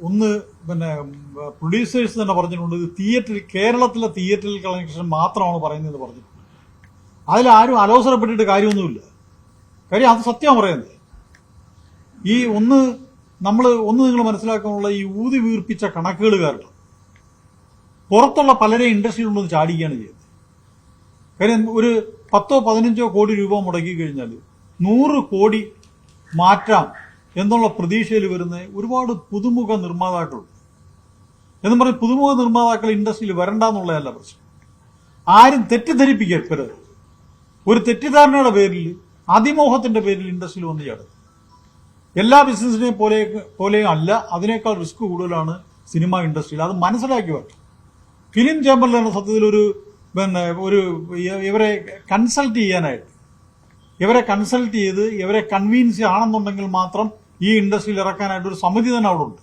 ഒന്ന് പിന്നെ പ്രൊഡ്യൂസേഴ്സ് തന്നെ പറഞ്ഞിട്ടുണ്ട്, ഇത് തിയേറ്ററിൽ, കേരളത്തിലെ തിയേറ്ററിൽ കളക്ഷൻ മാത്രമാണ് പറയുന്നത് പറഞ്ഞിട്ടുണ്ട്. അതിലാരും അലോസരപ്പെട്ടിട്ട് കാര്യമൊന്നുമില്ല. കാര്യം അത് സത്യമാണ് പറയുന്നത്. ഈ ഒന്ന് നിങ്ങൾ മനസ്സിലാക്കാനുള്ള ഈ ഊതി വീർപ്പിച്ച കണക്കുകൾ കാരണം പുറത്തുള്ള പലരെയും ഇൻഡസ്ട്രിയിലുണ്ടെന്ന് ചാടിക്കുകയാണ് ചെയ്യുന്നത്. കാര്യം ഒരു 10-15 കോടി രൂപ മുടക്കി കഴിഞ്ഞാൽ 100 കോടി മാറ്റാം എന്നുള്ള പ്രതീക്ഷയിൽ വരുന്ന ഒരുപാട് പുതുമുഖ നിർമ്മാതാക്കളുണ്ട്. എന്നും പറഞ്ഞ് പുതുമുഖ നിർമ്മാതാക്കൾ ഇൻഡസ്ട്രിയിൽ വരണ്ടെന്നുള്ളതല്ല പ്രശ്നം. ആരും തെറ്റിദ്ധരിപ്പിക്കരുത്. ഒരു തെറ്റിദ്ധാരണയുടെ പേരിൽ, അതിമോഹത്തിന്റെ പേരിൽ ഇൻഡസ്ട്രിയിൽ വന്ന് ചാടും. എല്ലാ ബിസിനസിനെ പോലെയും അല്ല, അതിനേക്കാൾ റിസ്ക് കൂടുതലാണ് സിനിമ ഇൻഡസ്ട്രിയിൽ. അത് മനസ്സിലാക്കി വരണം. ഫിലിം ചേംബറിലാണ് സത്യത്തിൽ ഒരു ഇവരെ കൺസൾട്ട് ചെയ്യാനായിട്ട്, ഇവരെ കൺസൾട്ട് ചെയ്ത് ഇവരെ കൺവീൻസ് ആണെന്നുണ്ടെങ്കിൽ മാത്രം ഈ ഇൻഡസ്ട്രിയിൽ ഇറക്കാനായിട്ട് ഒരു സമിതി തന്നെ അവിടെ ഉണ്ട്.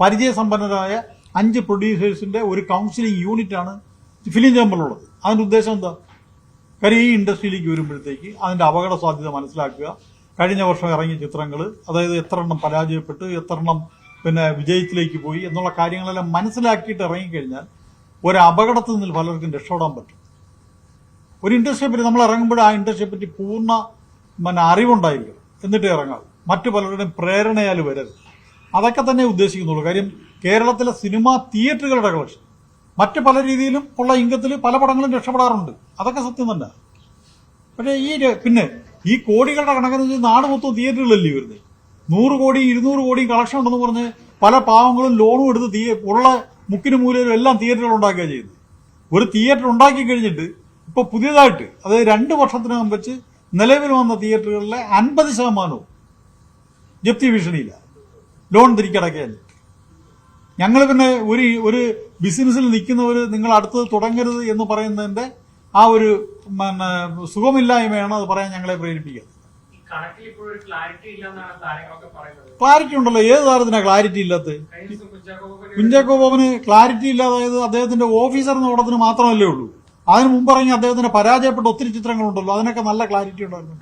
പരിചയസമ്പന്നരായ 5 പ്രൊഡ്യൂസേഴ്സിന്റെ ഒരു കൗൺസിലിംഗ് യൂണിറ്റാണ് ഫിലിം ചേംബറിലുള്ളത്. അതിന്റെ ഉദ്ദേശം എന്താ? കാര്യം ഈ ഇൻഡസ്ട്രിയിലേക്ക് വരുമ്പോഴത്തേക്ക് അതിന്റെ അപകട സാധ്യത മനസ്സിലാക്കുക. കഴിഞ്ഞ വർഷം ഇറങ്ങിയ ചിത്രങ്ങൾ, അതായത് എത്ര എണ്ണം പരാജയപ്പെട്ട് എത്ര എണ്ണം വിജയത്തിലേക്ക് പോയി എന്നുള്ള കാര്യങ്ങളെല്ലാം മനസ്സിലാക്കിയിട്ട് ഇറങ്ങിക്കഴിഞ്ഞാൽ ഒരു അപകടത്തിൽ നിന്ന് പലർക്കും രക്ഷപ്പെടാൻ പറ്റും. ഒരു ഇൻഡസ്ട്രിയെ പറ്റി നമ്മൾ ഇറങ്ങുമ്പോൾ ആ ഇൻഡസ്ട്രിയെ പറ്റി പൂർണ്ണ അറിവുണ്ടായിരിക്കണം, എന്നിട്ട് ഇറങ്ങാം. മറ്റു പലരുടെയും പ്രേരണയാൽ വരരുത്. അതൊക്കെ തന്നെ ഉദ്ദേശിക്കുന്നുള്ളൂ. കാര്യം കേരളത്തിലെ സിനിമാ തിയേറ്ററുകളുടെ കളക്ഷൻ മറ്റു പല രീതിയിലും ഉള്ള ഇംഗത്തിൽ പല പടങ്ങളും രക്ഷപ്പെടാറുണ്ട്. അതൊക്കെ സത്യം തന്നെ. പക്ഷേ ഈ കോടികളുടെ കണക്കെന്ന് നാട് മൊത്തം തിയേറ്ററുകളല്ലേ വരുന്നത്. 100 കോടി 200 കോടിയും കളക്ഷൻ ഉണ്ടെന്ന് പറഞ്ഞ് പല പാവങ്ങളും ലോണും എടുത്ത് ഉള്ള മുക്കിന് മൂലയിലും എല്ലാം തിയേറ്ററുകൾ ഉണ്ടാക്കുക ചെയ്യുന്നത്. ഒരു തിയേറ്റർ ഉണ്ടാക്കി കഴിഞ്ഞിട്ട് ഇപ്പൊ പുതിയതായിട്ട്, അതായത് 2 വർഷത്തിനകം വെച്ച് നിലവിൽ വന്ന തിയേറ്ററുകളിലെ 50% ജപ്തി ഭീഷണിയില്ല, ലോൺ തിരിച്ചടക്കാൻ. ഞങ്ങൾ ഒരു ബിസിനസ്സിൽ നിൽക്കുന്നവർ നിങ്ങൾ അടുത്തത് തുടങ്ങരുത് എന്ന് പറയുന്നതിന്റെ ആ ഒരു സുഖമില്ലായ്മയാണ് അത് പറയാൻ ഞങ്ങളെ പ്രേരിപ്പിക്കുന്നത്. ക്ലാരിറ്റി ഉണ്ടല്ലോ. ഏത് താരത്തിനാ ക്ലാരിറ്റി ഇല്ലാത്ത? കുഞ്ചാക്കോ ബോബന് ക്ലാരിറ്റി ഇല്ലാതായത് അദ്ദേഹത്തിന്റെ ഓഫീസർ എന്ന പടത്തിന് മാത്രമല്ലേ ഉള്ളൂ. അതിന് മുമ്പ് ഇറങ്ങി അദ്ദേഹത്തിന് പരാജയപ്പെട്ട ഒത്തിരി ചിത്രങ്ങളുണ്ടല്ലോ, അതിനൊക്കെ നല്ല ക്ലാരിറ്റി ഉണ്ടായിരുന്നു.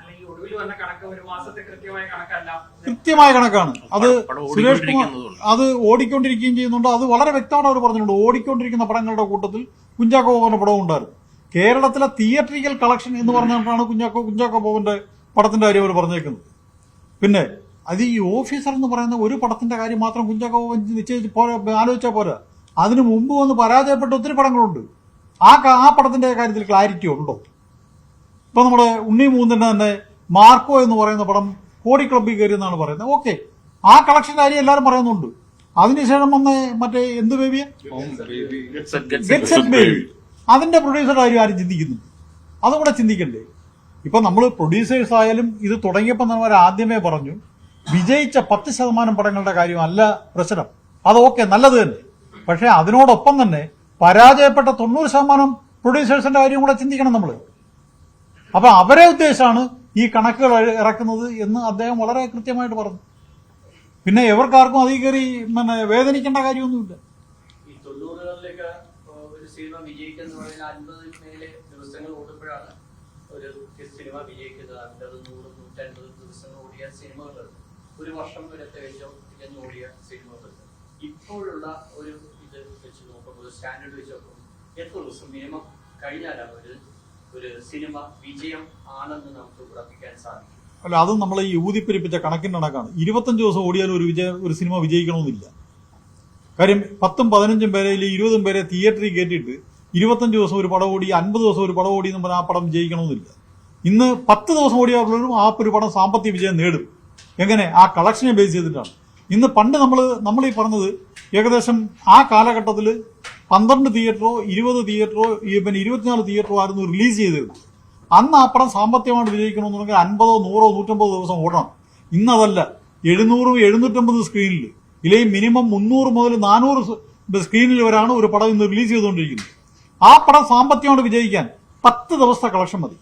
കൃത്യമായ കണക്കാണ് അത്. സുരേഷ് കുമാർ അത് ഓടിക്കൊണ്ടിരിക്കുകയും ചെയ്യുന്നുണ്ട്. അത് വളരെ വ്യക്തമായിട്ട് അവർ പറഞ്ഞിട്ടുണ്ട്. ഓടിക്കൊണ്ടിരിക്കുന്ന പടങ്ങളുടെ കൂട്ടത്തിൽ കുഞ്ചാക്കോ ബോബന്റെ പടവും ഉണ്ടായിരുന്നു. കേരളത്തിലെ തിയേറ്ററിക്കൽ കളക്ഷൻ എന്ന് പറഞ്ഞിട്ടാണ് കുഞ്ചാക്കോ ബോബന്റെ പടത്തിന്റെ കാര്യം അവർ പറഞ്ഞേക്കുന്നത്. അത് ഈ ഓഫീസർ എന്ന് പറയുന്ന ഒരു പടത്തിന്റെ കാര്യം മാത്രം കുഞ്ചാക്കോ ബോബൻ നിശ്ചയിച്ച് ആലോചിച്ചാൽ പോരാ. അതിനു മുമ്പ് വന്ന് പരാജയപ്പെട്ട ഒത്തിരി പടങ്ങളുണ്ട്. ആ പടത്തിന്റെ കാര്യത്തിൽ ക്ലാരിറ്റി ഉണ്ടോ? ഇപ്പൊ നമ്മുടെ ഉണ്ണി മൂന്നിന്റെ തന്നെ മാർക്കോ എന്ന് പറയുന്ന പടം കോടി ക്ലബ്ബിൽ കയറി എന്നാണ് പറയുന്നത്. ഓക്കെ, ആ കളക്ഷൻ കാര്യം എല്ലാവരും പറയുന്നുണ്ട്. അതിനുശേഷം വന്ന് മറ്റേ എന്ത് ബേബിയെ ഗെറ്റ് സെറ്റ് ബേബി, അതിന്റെ പ്രൊഡ്യൂസറുടെ കാര്യം ആരും ചിന്തിക്കുന്നുണ്ട്. അതും കൂടെ ചിന്തിക്കണ്ടേ? ഇപ്പൊ നമ്മൾ പ്രൊഡ്യൂസേഴ്സ് ആയാലും ഇത് തുടങ്ങിയപ്പോൾ നമ്മൾ ആദ്യമേ പറഞ്ഞു, വിജയിച്ച 10% പടങ്ങളുടെ കാര്യം അല്ല പ്രശ്നം. അത് ഓക്കെ, നല്ലത് തന്നെ. പക്ഷെ അതിനോടൊപ്പം തന്നെ പരാജയപ്പെട്ട 90% പ്രൊഡ്യൂസേഴ്സിന്റെ കാര്യം കൂടെ ചിന്തിക്കണം നമ്മൾ. അപ്പൊ അവരെ ഉദ്ദേശമാണ് ഈ കണക്കുകൾ ഇറക്കുന്നത് എന്ന് അദ്ദേഹം വളരെ കൃത്യമായിട്ട് പറഞ്ഞു. പിന്നെ എവർക്കാർക്കും അതിൽ കയറി വേദനിക്കേണ്ട കാര്യമൊന്നുമില്ല. ഈ 90കളിലേക്ക് ഒരു സിനിമ വിജയിക്കുന്ന 50 മേലെ ദിവസങ്ങൾ ഓടുമ്പോഴാണ് ഒരു സിനിമ വിജയിക്കുന്നത്. 50, 100, 150 ദിവസങ്ങൾ ഓടിയ സിനിമകളുണ്ട്. ഒരു വർഷം വരെ തികഞ്ഞ് ഓടിയ സിനിമകളുണ്ട്. ഇപ്പോഴുള്ള ഒരു ഇത് വെച്ച് നോക്കുമ്പോൾ, സ്റ്റാൻഡേർഡ് വെച്ച് നോക്കുമ്പോൾ എത്ര ദിവസം മിനിമം കഴിഞ്ഞാലാണ് ഒരു സിനിമ വിജയം ആണെന്ന് നമുക്ക് ഉറപ്പിക്കാൻ സാധിക്കും? അല്ല, അത് നമ്മൾ ഈ ഊതിപ്പെരിപ്പിച്ച കണക്കിന്റെ കണക്കാണ്. 25 ദിവസം ഓടിയാലും ഒരു സിനിമ വിജയിക്കണമെന്നില്ല. കാര്യം 10ഉം 15ഉം പേരെ 20ഉം പേരെ തിയേറ്ററിൽ കയറ്റിയിട്ട് 25 ദിവസം ഒരു പടം ഓടി, 50 ദിവസം ഒരു പടം ഓടി എന്ന് പറഞ്ഞാൽ ആ പടം വിജയിക്കണമെന്നില്ല. ഇന്ന് 10 ദിവസം ഓടിയാലും ആ ഒരു പടം സാമ്പത്തിക വിജയം നേടും. എങ്ങനെ? ആ കളക്ഷനെ ബേസ് ചെയ്തിട്ടാണ്. ഇന്ന് പണ്ട് നമ്മൾ ഈ പറഞ്ഞത് ഏകദേശം ആ കാലഘട്ടത്തിൽ 12 തിയേറ്ററോ 20 തിയേറ്ററോ 24 തിയേറ്ററോ ആയിരുന്നു റിലീസ് ചെയ്തിരുന്നത്. അന്ന് ആ പടം സാമ്പത്തികമായിട്ട് വിജയിക്കണമെന്നുണ്ടെങ്കിൽ 50, 100, 150 ദിവസം ഓടണം. ഇന്നതല്ല. 700, 750 സ്ക്രീനിൽ, ഇല്ലെങ്കിൽ മിനിമം 300 മുതൽ 400 സ്ക്രീനിൽ വരെയാണ് ഒരു പടം ഇന്ന് റിലീസ് ചെയ്തുകൊണ്ടിരിക്കുന്നത്. ആ പടം സാമ്പത്തികമായിട്ട് വിജയിക്കാൻ 10 ദിവസത്തെ കളക്ഷൻ മതി.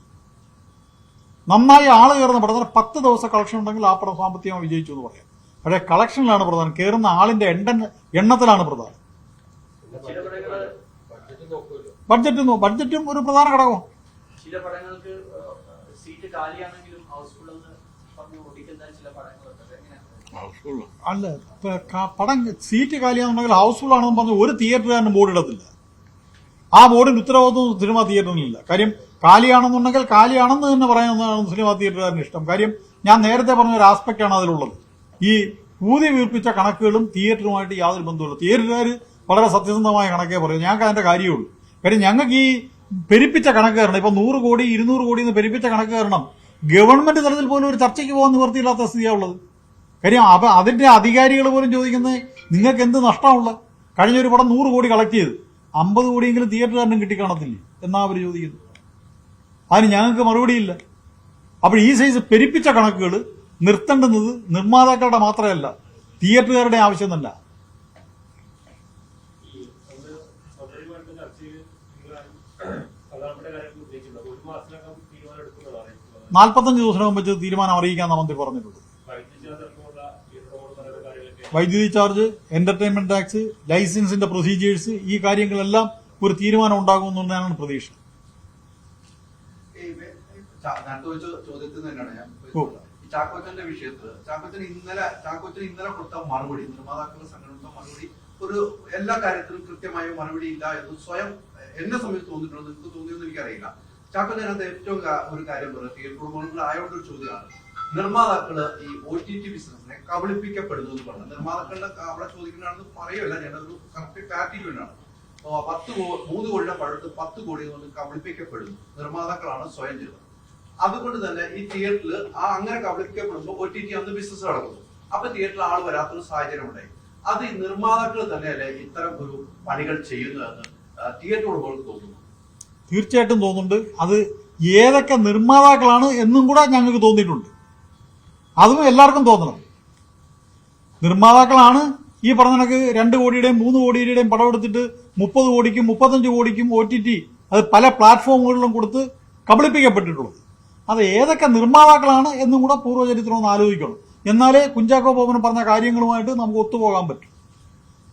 നന്നായി ആള് കയറുന്ന പടത്തിന് 10 ദിവസത്തെ കളക്ഷൻ ഉണ്ടെങ്കിൽ ആ പടം സാമ്പത്തികമായി വിജയിച്ചു എന്ന് പറയാം. പക്ഷേ കളക്ഷനിലാണ് പ്രധാനം, കയറുന്ന ആളിന്റെ എണ്ണത്തിലാണ് പ്രധാനം. ബഡ്ജറ്റും ഒരു പ്രധാന ഘടകമാണ്. ചില പടങ്ങൾക്ക് സീറ്റ് കാലിയാണെങ്കിലും ഹൗസ്ഫുൾ എന്ന് പറഞ്ഞു ഓടിക്കുന്ന ചില പടങ്ങളുണ്ട്. അല്ല, പടം സീറ്റ് കാലിയാണെന്നുണ്ടെങ്കിൽ ഹൗസ്ഫുൾ ആണെന്ന് പറഞ്ഞ് ഒരു തിയേറ്ററുകാരനും ബോർഡ് ഇടത്തില്ല. ആ ബോർഡിന്റെ ഉത്തരവാദിത്വം സിനിമാ തിയേറ്ററിനില്ല. കാര്യം കാലിയാണെന്നുണ്ടെങ്കിൽ കാലിയാണെന്ന് തന്നെ പറയുന്നതാണ് സിനിമാ തിയേറ്ററുകാരന് ഇഷ്ടം. കാര്യം ഞാൻ നേരത്തെ പറഞ്ഞ ഒരു ആസ്പെക്ട് ആണ് അതിലുള്ളത്. ഈ ഊതി വീർപ്പിച്ച കണക്കുകളും തിയേറ്ററുമായിട്ട് യാതൊരു ബന്ധവുമില്ല. തിയേറ്ററുകാർ വളരെ സത്യസന്ധമായ കണക്കേ പറയും. ഞങ്ങൾക്ക് അതിന്റെ കാര്യമുള്ളൂ. കാര്യം ഞങ്ങൾക്ക് ഈ പെരുപ്പിച്ച കണക്ക് തരണം. ഇപ്പൊ 100 കോടി 200 കോടി എന്ന് പെരുപ്പിച്ച കണക്ക് തരണം. ഗവൺമെന്റ് തലത്തിൽ പോലും ഒരു ചർച്ചയ്ക്ക് പോകാൻ നിവൃത്തിയില്ലാത്ത സ്ഥിതിയാണുള്ളത്. കാര്യം അപ്പൊ അതിന്റെ അധികാരികൾ പോലും ചോദിക്കുന്നത് നിങ്ങൾക്ക് എന്ത് നഷ്ടമുള്ളത്? കഴിഞ്ഞൊരു പടം 100 കോടി കളക്ട് ചെയ്ത് 50 കോടിയെങ്കിലും തിയേറ്ററുകാരനും കിട്ടിക്കാണത്തില്ലേ എന്നാ അവർ ചോദിക്കുന്നത്. അതിന് ഞങ്ങൾക്ക് മറുപടിയില്ല. അപ്പോൾ ഈ സൈസ് പെരുപ്പിച്ച കണക്കുകൾ നിർത്തേണ്ടുന്നത് നിർമ്മാതാക്കളുടെ മാത്രമല്ല, തിയേറ്ററുകാരുടെ ആവശ്യം തന്നെ. 45 ദിവസത്തിനകം വെച്ച് തീരുമാനം അറിയിക്കാമെന്ന് മന്ത്രി പറഞ്ഞിട്ടുണ്ട്. വൈദ്യുതി ചാർജ്, എന്റർടൈൻമെന്റ് ടാക്സ്, ലൈസൻസിന്റെ പ്രൊസീജിയേഴ്സ്, ഈ കാര്യങ്ങളെല്ലാം ഒരു തീരുമാനം ഉണ്ടാകുമെന്നാണ് പ്രതീക്ഷ. ചോദ്യത്തിൽ തന്നെയാണ് ഞാൻ ചാക്കോച്ചന്റെ വിഷയത്തിൽ ചാക്കോച്ചന് ഇന്നലെ കൊടുത്ത മറുപടി, നിർമ്മാതാക്കളുടെ സംഘടന മറുപടി ഒരു എല്ലാ കാര്യത്തിലും കൃത്യമായ മറുപടി ഇല്ല എന്ന് സ്വയം എന്നെ സമയത്ത് തോന്നിയിട്ടുള്ളത്. നിങ്ങൾക്ക് തോന്നിയെന്ന് എനിക്കറിയില്ല. ചാക്കോച്ചൻ അതിനകത്ത് ഏറ്റവും ഒരു കാര്യം പറയുന്നത് തിയേറ്റർ ഉടമകൾ ആയോണ്ട് ഒരു ചോദ്യമാണ്, നിർമ്മാതാക്കള് ഈ OTT ബിസിനസിനെ കബളിപ്പിക്കപ്പെടുന്നു എന്ന് പറഞ്ഞു. നിർമ്മാതാക്കളുടെ അവിടെ ചോദിക്കുന്നതാണെന്ന് പറയല്ല, ഞാനൊരു കറക്റ്റ് ക്ലാരിറ്റിക്ക് വേണ്ടിയാണ്. 3 കോടിയുടെ പഴത്ത് 10 കോടി കൊണ്ട് കബളിപ്പിക്കപ്പെടുന്നു, നിർമ്മാതാക്കളാണ് സ്വയം ചെയ്തത്. അതുകൊണ്ട് തന്നെ ഈ തിയേറ്ററിൽ അങ്ങനെ കബളിപ്പിക്കപ്പെടുമ്പോൾ OTT അന്ന് ബിസിനസ് നടക്കുന്നു. അപ്പൊ തിയേറ്ററിൽ ആൾ വരാത്തൊരു സാഹചര്യം ഉണ്ടായി. അത് ഈ നിർമ്മാതാക്കൾ തന്നെയല്ലേ ഇത്തരം ഒരു പണികൾ ചെയ്യുന്നതെന്ന് തിയേറ്റർ ഉടമകൾക്ക് തോന്നുന്നു? തീർച്ചയായിട്ടും തോന്നുന്നുണ്ട്. അത് ഏതൊക്കെ നിർമ്മാതാക്കളാണ് എന്നും കൂടെ ഞങ്ങൾക്ക് തോന്നിയിട്ടുണ്ട്. അതും എല്ലാവർക്കും തോന്നണം. നിർമ്മാതാക്കളാണ് ഈ പറഞ്ഞ കണക്ക് 2 കോടിയുടെയും 3 കോടിയുടെയും പടം എടുത്തിട്ട് 30 കോടിക്കും 35 കോടിക്കും OTT അത് പല പ്ലാറ്റ്ഫോമുകളിലും കൊടുത്ത് കബളിപ്പിക്കപ്പെട്ടിട്ടുള്ളത്. അത് ഏതൊക്കെ നിർമ്മാതാക്കളാണ് എന്നും കൂടെ പൂർവ്വചരിത്രം ഒന്ന് ആലോചിക്കണം. എന്നാലേ കുഞ്ചാക്കോ ബോബൻ പറഞ്ഞ കാര്യങ്ങളുമായിട്ട് നമുക്ക് ഒത്തുപോകാൻ പറ്റും.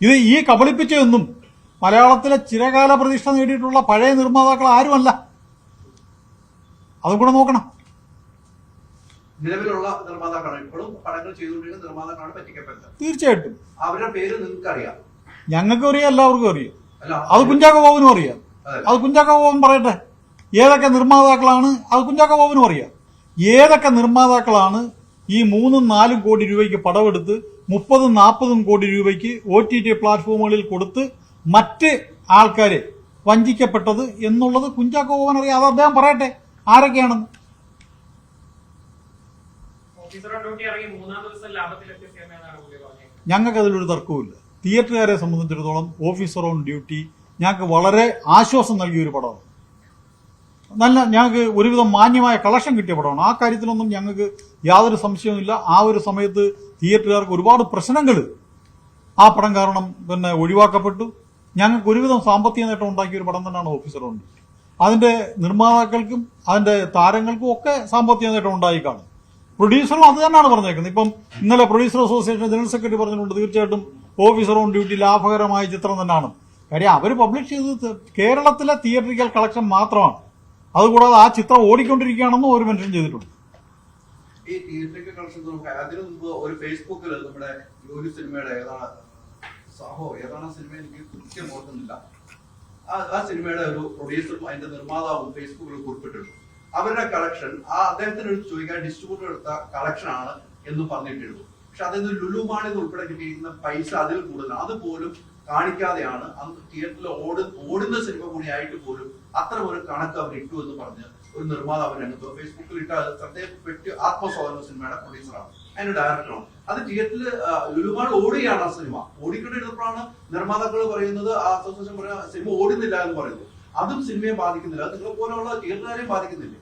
ഇത് ഈ കബളിപ്പിച്ചതൊന്നും മലയാളത്തിലെ ചിരകാല പ്രതിഷ്ഠ നേടിയിട്ടുള്ള പഴയ നിർമ്മാതാക്കൾ ആരുമല്ല. അതും കൂടെ നോക്കണം. നിലവിലുള്ള നിർമ്മാതാക്കളാണ് ഇപ്പോഴും പടങ്ങൾ ചെയ്തുകൊണ്ടിരിക്കുന്ന നിർമ്മാതാക്കളാണ് പറ്റിക്കപ്പെട്ടത്. തീർച്ചയായിട്ടും അവരുടെ പേര് നിങ്ങൾക്ക് അറിയാം, ഞങ്ങൾക്ക് അറിയാം, എല്ലാവർക്കും അറിയാം. അത് കുഞ്ചാക്കോ ബോബനും അറിയാം. അത് കുഞ്ചാക്കോ ബോബൻ പറയട്ടെ. ഏതൊക്കെ നിർമ്മാതാക്കളാണ് അത് കുഞ്ചാക്കോ ബോബനും അറിയാം. ഏതൊക്കെ നിർമ്മാതാക്കളാണ് ഈ 3-4 കോടി രൂപയ്ക്ക് പടമെടുത്ത് 30-40 കോടി രൂപയ്ക്ക് OTT പ്ലാറ്റ്ഫോമുകളിൽ കൊടുത്ത് മറ്റ് ആൾക്കാരെ വഞ്ചിക്കപ്പെട്ടത് എന്നുള്ളത് കുഞ്ചാക്കോ ബോബൻ അറിയാം. അത് അദ്ദേഹം പറയട്ടെ ആരൊക്കെയാണെന്ന്. ഞങ്ങൾക്ക് അതിലൊരു തർക്കവുമില്ല. തിയേറ്ററുകാരെ സംബന്ധിച്ചിടത്തോളം ഓഫീസർ ഓൺ ഡ്യൂട്ടി ഞങ്ങൾക്ക് വളരെ ആശ്വാസം നൽകിയ ഒരു പടമാണ്. ഞങ്ങൾക്ക് ഒരുവിധം മാന്യമായ കളക്ഷൻ കിട്ടിയ പടമാണ്. ആ കാര്യത്തിലൊന്നും ഞങ്ങൾക്ക് യാതൊരു സംശയവുമില്ല. ആ ഒരു സമയത്ത് തിയേറ്ററുകാർക്ക് ഒരുപാട് പ്രശ്നങ്ങൾ ആ പടം കാരണം ഒഴിവാക്കപ്പെട്ടു. ഞങ്ങൾക്ക് ഒരുവിധം സാമ്പത്തിക നേട്ടം ഉണ്ടാക്കിയ ഒരു പടം തന്നെയാണ് ഓഫീസർ ഓൺ ഡ്യൂട്ടി. അതിന്റെ നിർമ്മാതാക്കൾക്കും അതിന്റെ താരങ്ങൾക്കും ഒക്കെ സാമ്പത്തിക നേട്ടം ഉണ്ടായി കാണും. പ്രൊഡ്യൂസറും അത് തന്നെയാണ് പറഞ്ഞേക്കുന്നത്. ഇപ്പം ഇന്നലെ പ്രൊഡ്യൂസർ അസോസിയേഷൻ ജനറൽ സെക്രട്ടറി പറഞ്ഞിട്ടുണ്ട് തീർച്ചയായിട്ടും ഓഫീസർ ഓൺ ഡ്യൂട്ടി ലാഭകരമായ ചിത്രം തന്നെയാണ്. കാര്യം അവർ പബ്ലിഷ് ചെയ്തത് കേരളത്തിലെ തിയേറ്ററിക്കൽ കളക്ഷൻ മാത്രമാണ്. അതുകൂടാതെ ആ ചിത്രം ഓടിക്കൊണ്ടിരിക്കുകയാണെന്നും ഒരു മെൻഷൻ ചെയ്തിട്ടുണ്ട്. ഈ തിയേറ്ററിക്കൽ കളക്ഷൻ അതിനു മുമ്പ് ഒരു ഫേസ്ബുക്കിൽ നമ്മുടെ ഒരു സിനിമയുടെ ഏതാണ് സിനിമ എനിക്ക് കൃത്യം ഓർക്കുന്നില്ല. ആ സിനിമയുടെ ഒരു പ്രൊഡ്യൂസറും അതിന്റെ നിർമ്മാതാവും ഫേസ്ബുക്കിൽ കുറിപ്പിട്ടിട്ടുണ്ട്. അവരുടെ കളക്ഷൻ അദ്ദേഹത്തിന് ചോദിക്കാൻ ഡിസ്ട്രിബ്യൂട്ടർ എടുത്ത കളക്ഷൻ ആണ് എന്ന് പറഞ്ഞിട്ടിരുന്നു. പക്ഷെ അതായത് ലുലു മാളിൽ ഉൾപ്പെടെ കിട്ടിയിരിക്കുന്ന പൈസ അതിൽ കൂടുതലാണ്. അതുപോലും കാണിക്കാതെയാണ് അന്ന് തിയേറ്ററിൽ ഓടുന്ന സിനിമ കൂടിയായിട്ട് പോലും അത്തരം ഒരു കണക്ക് അവർ ഇട്ടു എന്ന് പറഞ്ഞ് ഒരു നിർമ്മാതാവ് രംഗത്ത് ഫേസ്ബുക്കിൽ ഇട്ട ശ്രദ്ധയപ്പെട്ട് ആത്മസ്വാതന്ത്ര്യ സിനിമയുടെ പ്രൊഡ്യൂസറാണ്, അതിന്റെ ഡയറക്ടറാണ്. അത് തിയേറ്ററിൽ ലുലുമാൾ ഓടുകയാണ്. ആ സിനിമ ഓടിക്കൊണ്ടിരുന്നപ്പോഴാണ് നിർമ്മാതാക്കൾ പറയുന്നത്, ആ അസോസിയേഷൻ പറയുന്ന സിനിമ ഓടുന്നില്ല എന്ന് പറയുന്നത്. അതും സിനിമയെ ബാധിക്കുന്നില്ല, നിങ്ങളെ പോലെയുള്ള തിയേറ്ററുകാരെയും ബാധിക്കുന്നില്ല.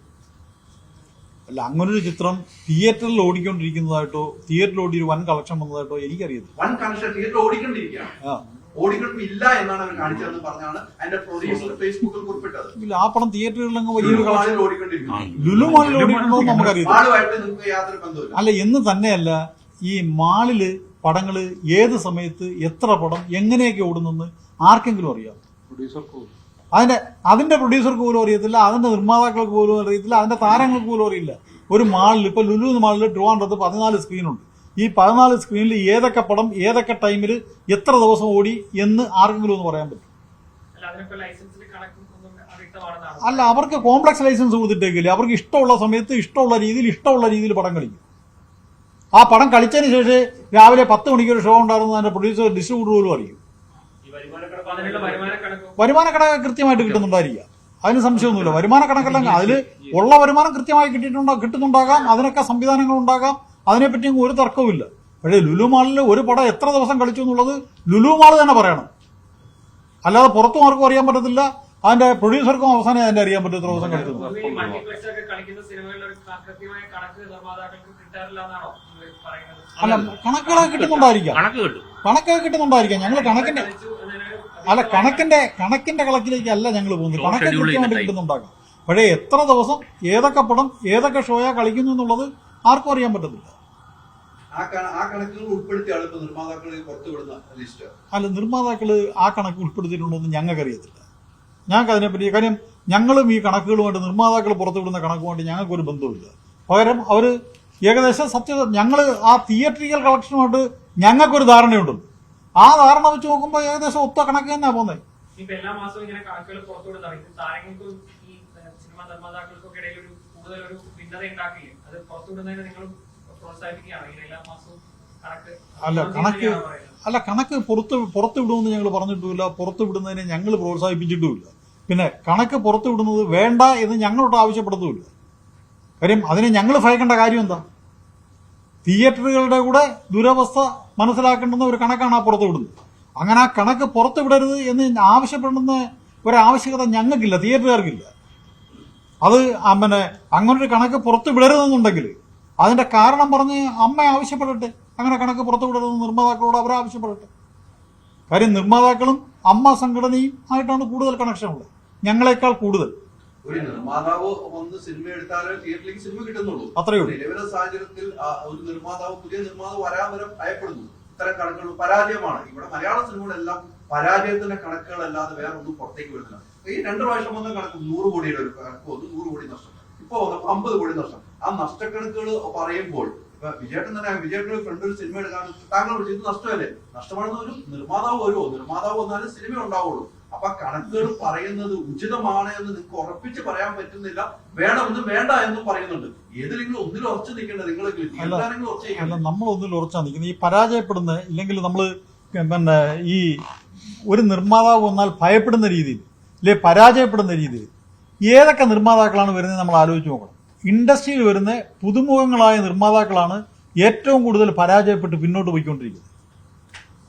അല്ല, അങ്ങനൊരു ചിത്രം തിയേറ്ററിൽ ഓടിക്കൊണ്ടിരിക്കുന്നതായിട്ടോ തിയേറ്ററിൽ ഓടി ഒരു വൻ കളക്ഷൻ വന്നതായിട്ടോ എനിക്കറിയാം. വൻ കളക്ഷൻ തിയേറ്ററിൽ ഓടിക്കൊണ്ടിരിക്കുകയാണ്, ഓടിക്കൊണ്ടില്ല എന്നാണ് അവർ കാണിച്ചതെന്ന് പറഞ്ഞാണ് അതിന്റെ പ്രൊഡ്യൂസർ ഫേസ്ബുക്കിൽ കുറിപ്പിട്ടത്. ഇല്ല, ആ പടം തിയേറ്ററുകളിൽ വലിയൊരു കളക്ഷൻ ഓടിക്കൊണ്ടിരിക്കുന്നു. ലുലു മാളിൽ ഓടിയിട്ടുണ്ടോ നമുക്കറിയാം. നിങ്ങൾക്ക് യാതൊരു ബന്ധമില്ല. അല്ല, എന്ന് തന്നെയല്ല ഈ മാളില് പടങ്ങള് ഏത് സമയത്ത് എത്ര പടം എങ്ങനെയൊക്കെ ഓടുന്നെന്ന് ആർക്കെങ്കിലും അറിയാം? അതിന്റെ പ്രൊഡ്യൂസർക്ക് പോലും അറിയത്തില്ല, അതിന്റെ നിർമ്മാതാക്കൾക്ക് പോലും അറിയത്തില്ല, അതിന്റെ താരങ്ങൾക്ക് പോലും അറിയില്ല. ഒരു മാളിൽ ഇപ്പൊ ലുലു മാളിൽ ട്രിവാൻഡ്രത്ത് 14 സ്ക്രീനുണ്ട്. ഈ 14 സ്ക്രീനിൽ ഏതൊക്കെ പടം ഏതൊക്കെ ടൈമിൽ എത്ര ദിവസം ഓടി എന്ന് ആർക്കെങ്കിലും ഒന്ന് പറയാൻ പറ്റും? അല്ല, അവർക്ക് കോംപ്ലക്സ് ലൈസൻസ് കൊടുത്തിട്ടേക്കില്ല. അവർക്ക് ഇഷ്ടമുള്ള സമയത്ത് ഇഷ്ടമുള്ള രീതിയിൽ പടം കളിക്കും. ആ പടം കളിച്ചതിന് ശേഷം രാവിലെ 10 മണിക്ക് ഒരു ഷോ ഉണ്ടായിരുന്നു അതിന്റെ പ്രൊഡ്യൂസർ ഡിസ്ട്രിബ്യൂട്ടർ പോലും അറിയും. വരുമാന കണക്ക് കൃത്യമായിട്ട് കിട്ടുന്നുണ്ടായിരിക്കുക, അതിന് സംശയമൊന്നുമില്ല. വരുമാന കണക്കെല്ലാം അതിൽ ഉള്ള വരുമാനം കൃത്യമായി കിട്ടുന്നുണ്ടാകാം, അതിനൊക്കെ സംവിധാനങ്ങൾ ഉണ്ടാകാം, അതിനെപ്പറ്റിയും ഒരു തർക്കവുമില്ല. പക്ഷേ ലുലു മാളിൽ ഒരു പടം എത്ര ദിവസം കളിച്ചു എന്നുള്ളത് ലുലു മാൾ തന്നെ പറയണം, അല്ലാതെ പുറത്തും ആർക്കും അറിയാൻ പറ്റത്തില്ല. അതിന്റെ പ്രൊഡ്യൂസർക്കും അവസാനം അതിന്റെ അറിയാൻ പറ്റും എത്ര ദിവസം കളിച്ചു. അല്ല, കണക്കുകളൊക്കെ കിട്ടുന്നുണ്ടായിരിക്കാം. ഞങ്ങൾ കണക്കിന്റെ കളക്കിലേക്കല്ല ഞങ്ങൾ പോകുന്നത്. കണക്ക് കൃത്യമായിട്ട് കിട്ടുന്നുണ്ടാകാം. പക്ഷേ എത്ര ദിവസം ഏതൊക്കെ പടം ഏതൊക്കെ ഷോയാ കളിക്കുന്നു എന്നുള്ളത് ആർക്കും അറിയാൻ പറ്റത്തില്ല. അല്ല, നിർമ്മാതാക്കള് ആ കണക്ക് ഉൾപ്പെടുത്തിയിട്ടുണ്ടോ എന്ന് ഞങ്ങൾക്കറിയത്തില്ല. ഞങ്ങൾക്ക് അതിനെപ്പറ്റി, കാര്യം ഞങ്ങളും ഈ കണക്കുകളുമായിട്ട് നിർമ്മാതാക്കൾ പുറത്തുവിടുന്ന കണക്കുമായിട്ട് ഞങ്ങൾക്കൊരു ബന്ധവുമില്ല. പകരം അവര് ഏകദേശം ഞങ്ങൾ ആ തിയേറ്ററിക്കൽ കളക്ഷനുമായിട്ട് ഞങ്ങൾക്കൊരു ധാരണയുണ്ട്. ആ ധാരണ വെച്ച് നോക്കുമ്പോൾ ഏകദേശം ഒത്ത കണക്ക് തന്നെയാ പോകുന്നത്. എല്ലാ മാസവും ഇങ്ങനെ കണക്കുകൾ പുറത്തുവിടുന്നതാണ്. താരങ്ങൾക്കും ഈ സിനിമാ നിർമ്മാതാക്കൾക്കും ഇടയിൽ ഒരു കൂടുതൽ ഒരു ഭിന്നത ഉണ്ടാക്കില്ലേ? അത് പുറത്തുവിടുന്നതിന് നിങ്ങൾ പ്രോത്സാഹിപ്പിക്കുകയാണ് എല്ലാ മാസവും കണക്ക് പുറത്തു വിടുമെന്ന് ഞങ്ങൾ പറഞ്ഞിട്ടുമില്ല, പുറത്തു വിടുന്നതിനെ ഞങ്ങൾ പ്രോത്സാഹിപ്പിച്ചിട്ടുമില്ല. പിന്നെ കണക്ക് പുറത്തു വിടുന്നത് വേണ്ട എന്ന് ഞങ്ങളോട് ആവശ്യപ്പെടുത്തുമില്ല. കാര്യം അതിനെ ഞങ്ങൾ ഭയക്കേണ്ട കാര്യം എന്താ? തിയേറ്ററുകളുടെ കൂടെ ദുരവസ്ഥ മനസ്സിലാക്കേണ്ടുന്ന ഒരു കണക്കാണ് ആ പുറത്തു വിടുന്നത്. അങ്ങനെ ആ കണക്ക് പുറത്തു വിടരുത് എന്ന് ആവശ്യപ്പെടുന്ന ഒരാവശ്യകത ഞങ്ങൾക്കില്ല, തിയേറ്ററുകാർക്കില്ല. അത് അങ്ങനൊരു കണക്ക് പുറത്തു വിടരുതെന്നുണ്ടെങ്കിൽ അതിന്റെ കാരണം പറഞ്ഞ് അമ്മ ആവശ്യപ്പെടട്ടെ, അങ്ങനെ കണക്ക് പുറത്തു വിടരുതെന്ന് നിർമ്മാതാക്കളോട് അവരാവശ്യപ്പെടട്ടെ. കാര്യം നിർമ്മാതാക്കളും അമ്മ സംഘടനയും ആയിട്ടാണ് കൂടുതൽ കണക്ഷൻ ഉള്ളത്, ഞങ്ങളെക്കാൾ കൂടുതൽ. ഒരു നിർമ്മാതാവ് വന്ന് സിനിമ എടുത്താലേ തിയേറ്ററിലേക്ക് സിനിമ കിട്ടുന്നുള്ളൂ. അത്രയേ ഉള്ളൂ. നിലവിലെ സാഹചര്യത്തിൽ ഒരു നിർമ്മാതാവ് പുതിയ നിർമ്മാതാവ് വരാൻ വരെ ഭയപ്പെടുന്നു. ഇത്തരം കണക്കുകൾ പരാജയമാണ്. ഇവിടെ മലയാള സിനിമകളെല്ലാം പരാജയത്തിന്റെ കണക്കുകളല്ലാതെ വേറെ ഒന്നും പുറത്തേക്ക് വരുന്നില്ല. ഈ 2 പ്രാവശ്യം വന്ന കണക്ക് 100 കോടിയുടെ ഒരു കണക്ക് വന്നു, 100 കോടി നഷ്ടം. ഇപ്പൊ 50 കോടി നഷ്ടം. ആ നഷ്ടക്കണക്കുകൾ പറയുമ്പോൾ ഇപ്പൊ വിജയേട്ടൻ ഫ്രണ്ട് ഒരു സിനിമ എടുക്കാൻ താങ്കൾ ഇത് നഷ്ടമല്ലേ? നഷ്ടമാണെന്ന് ഒരു നിർമ്മാതാവ് വരുമോ? നിർമ്മാതാവ് വന്നാലും സിനിമ ഉണ്ടാവുള്ളൂ. അപ്പൊ കണക്കുകൾ പറയുന്നത് ഉചിതമാണ് എന്ന് നിങ്ങൾക്ക് ഉറപ്പിച്ച് പറയാൻ പറ്റുന്നില്ല. വേണമെന്നും വേണ്ട എന്നും പറയുന്നുണ്ട്. ഏതിലെങ്കിലും ഒന്നിൽ ഉറച്ചു നിൽക്കേണ്ടത് അല്ല, നമ്മൾ ഒന്നിൽ ഉറച്ചാ നിൽക്കുന്നത്. ഈ പരാജയപ്പെടുന്ന ഇല്ലെങ്കിൽ നമ്മൾ ഈ ഒരു നിർമ്മാതാവ് വന്നാൽ ഭയപ്പെടുന്ന രീതിയിൽ അല്ലെ പരാജയപ്പെടുന്ന രീതിയിൽ ഏതൊക്കെ നിർമ്മാതാക്കളാണ് വരുന്നത് നമ്മൾ ആലോചിച്ച് നോക്കണം. ഇൻഡസ്ട്രിയിൽ വരുന്ന പുതുമുഖങ്ങളായ നിർമ്മാതാക്കളാണ് ഏറ്റവും കൂടുതൽ പരാജയപ്പെട്ട് പിന്നോട്ട് പോയിക്കൊണ്ടിരിക്കുന്നത്.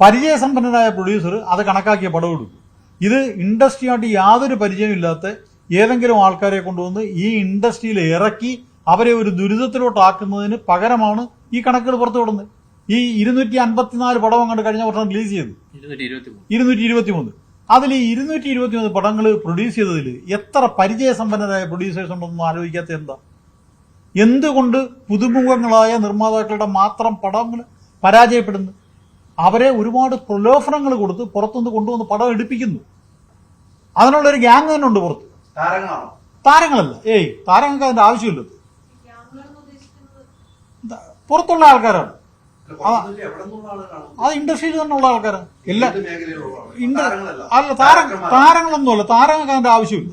പരിചയസമ്പന്നനായ പ്രൊഡ്യൂസർ അത് കണക്കാക്കിയ പടം എടുക്കും. ഇത് ഇൻഡസ്ട്രിയായിട്ട് യാതൊരു പരിചയമില്ലാത്ത ഏതെങ്കിലും ആൾക്കാരെ കൊണ്ടുവന്ന് ഈ ഇൻഡസ്ട്രിയിൽ ഇറക്കി അവരെ ഒരു ദുരിതത്തിലോട്ടാക്കുന്നതിന് പകരമാണ് ഈ കണക്കുകൾ പുറത്തു വിടുന്നത്. ഈ 254 പടം അങ്ങോട്ട് കഴിഞ്ഞ വർഷം റിലീസ് ചെയ്തു, 223. അതിൽ ഈ 223 പടങ്ങൾ പ്രൊഡ്യൂസ് ചെയ്തതിൽ എത്ര പരിചയസമ്പന്നരായ പ്രൊഡ്യൂസേഴ്സ് ഉണ്ടെന്ന് ആലോചിക്കാത്ത എന്താ? എന്തുകൊണ്ട് പുതുമുഖങ്ങളായ നിർമ്മാതാക്കളുടെ മാത്രം പടങ്ങൾ പരാജയപ്പെടുന്നു? അവരെ ഒരുപാട് പ്രലോഭനങ്ങൾ കൊടുത്ത് പുറത്തുനിന്ന് കൊണ്ടുവന്ന് പടം എടുപ്പിക്കുന്നു. അതിനുള്ളൊരു ഗ്യാങ് തന്നെ ഉണ്ട് പുറത്ത്. താരങ്ങളല്ല, താരങ്ങൾക്ക് അതിന്റെ ആവശ്യമില്ല. പുറത്തുള്ള ആൾക്കാരാണ്, അത് ഇൻഡസ്ട്രിയിൽ തന്നെ ഉള്ള ആൾക്കാരാണ്. അല്ല, താരങ്ങളൊന്നുമല്ല, താരങ്ങൾക്ക് അതിന്റെ ആവശ്യമില്ല.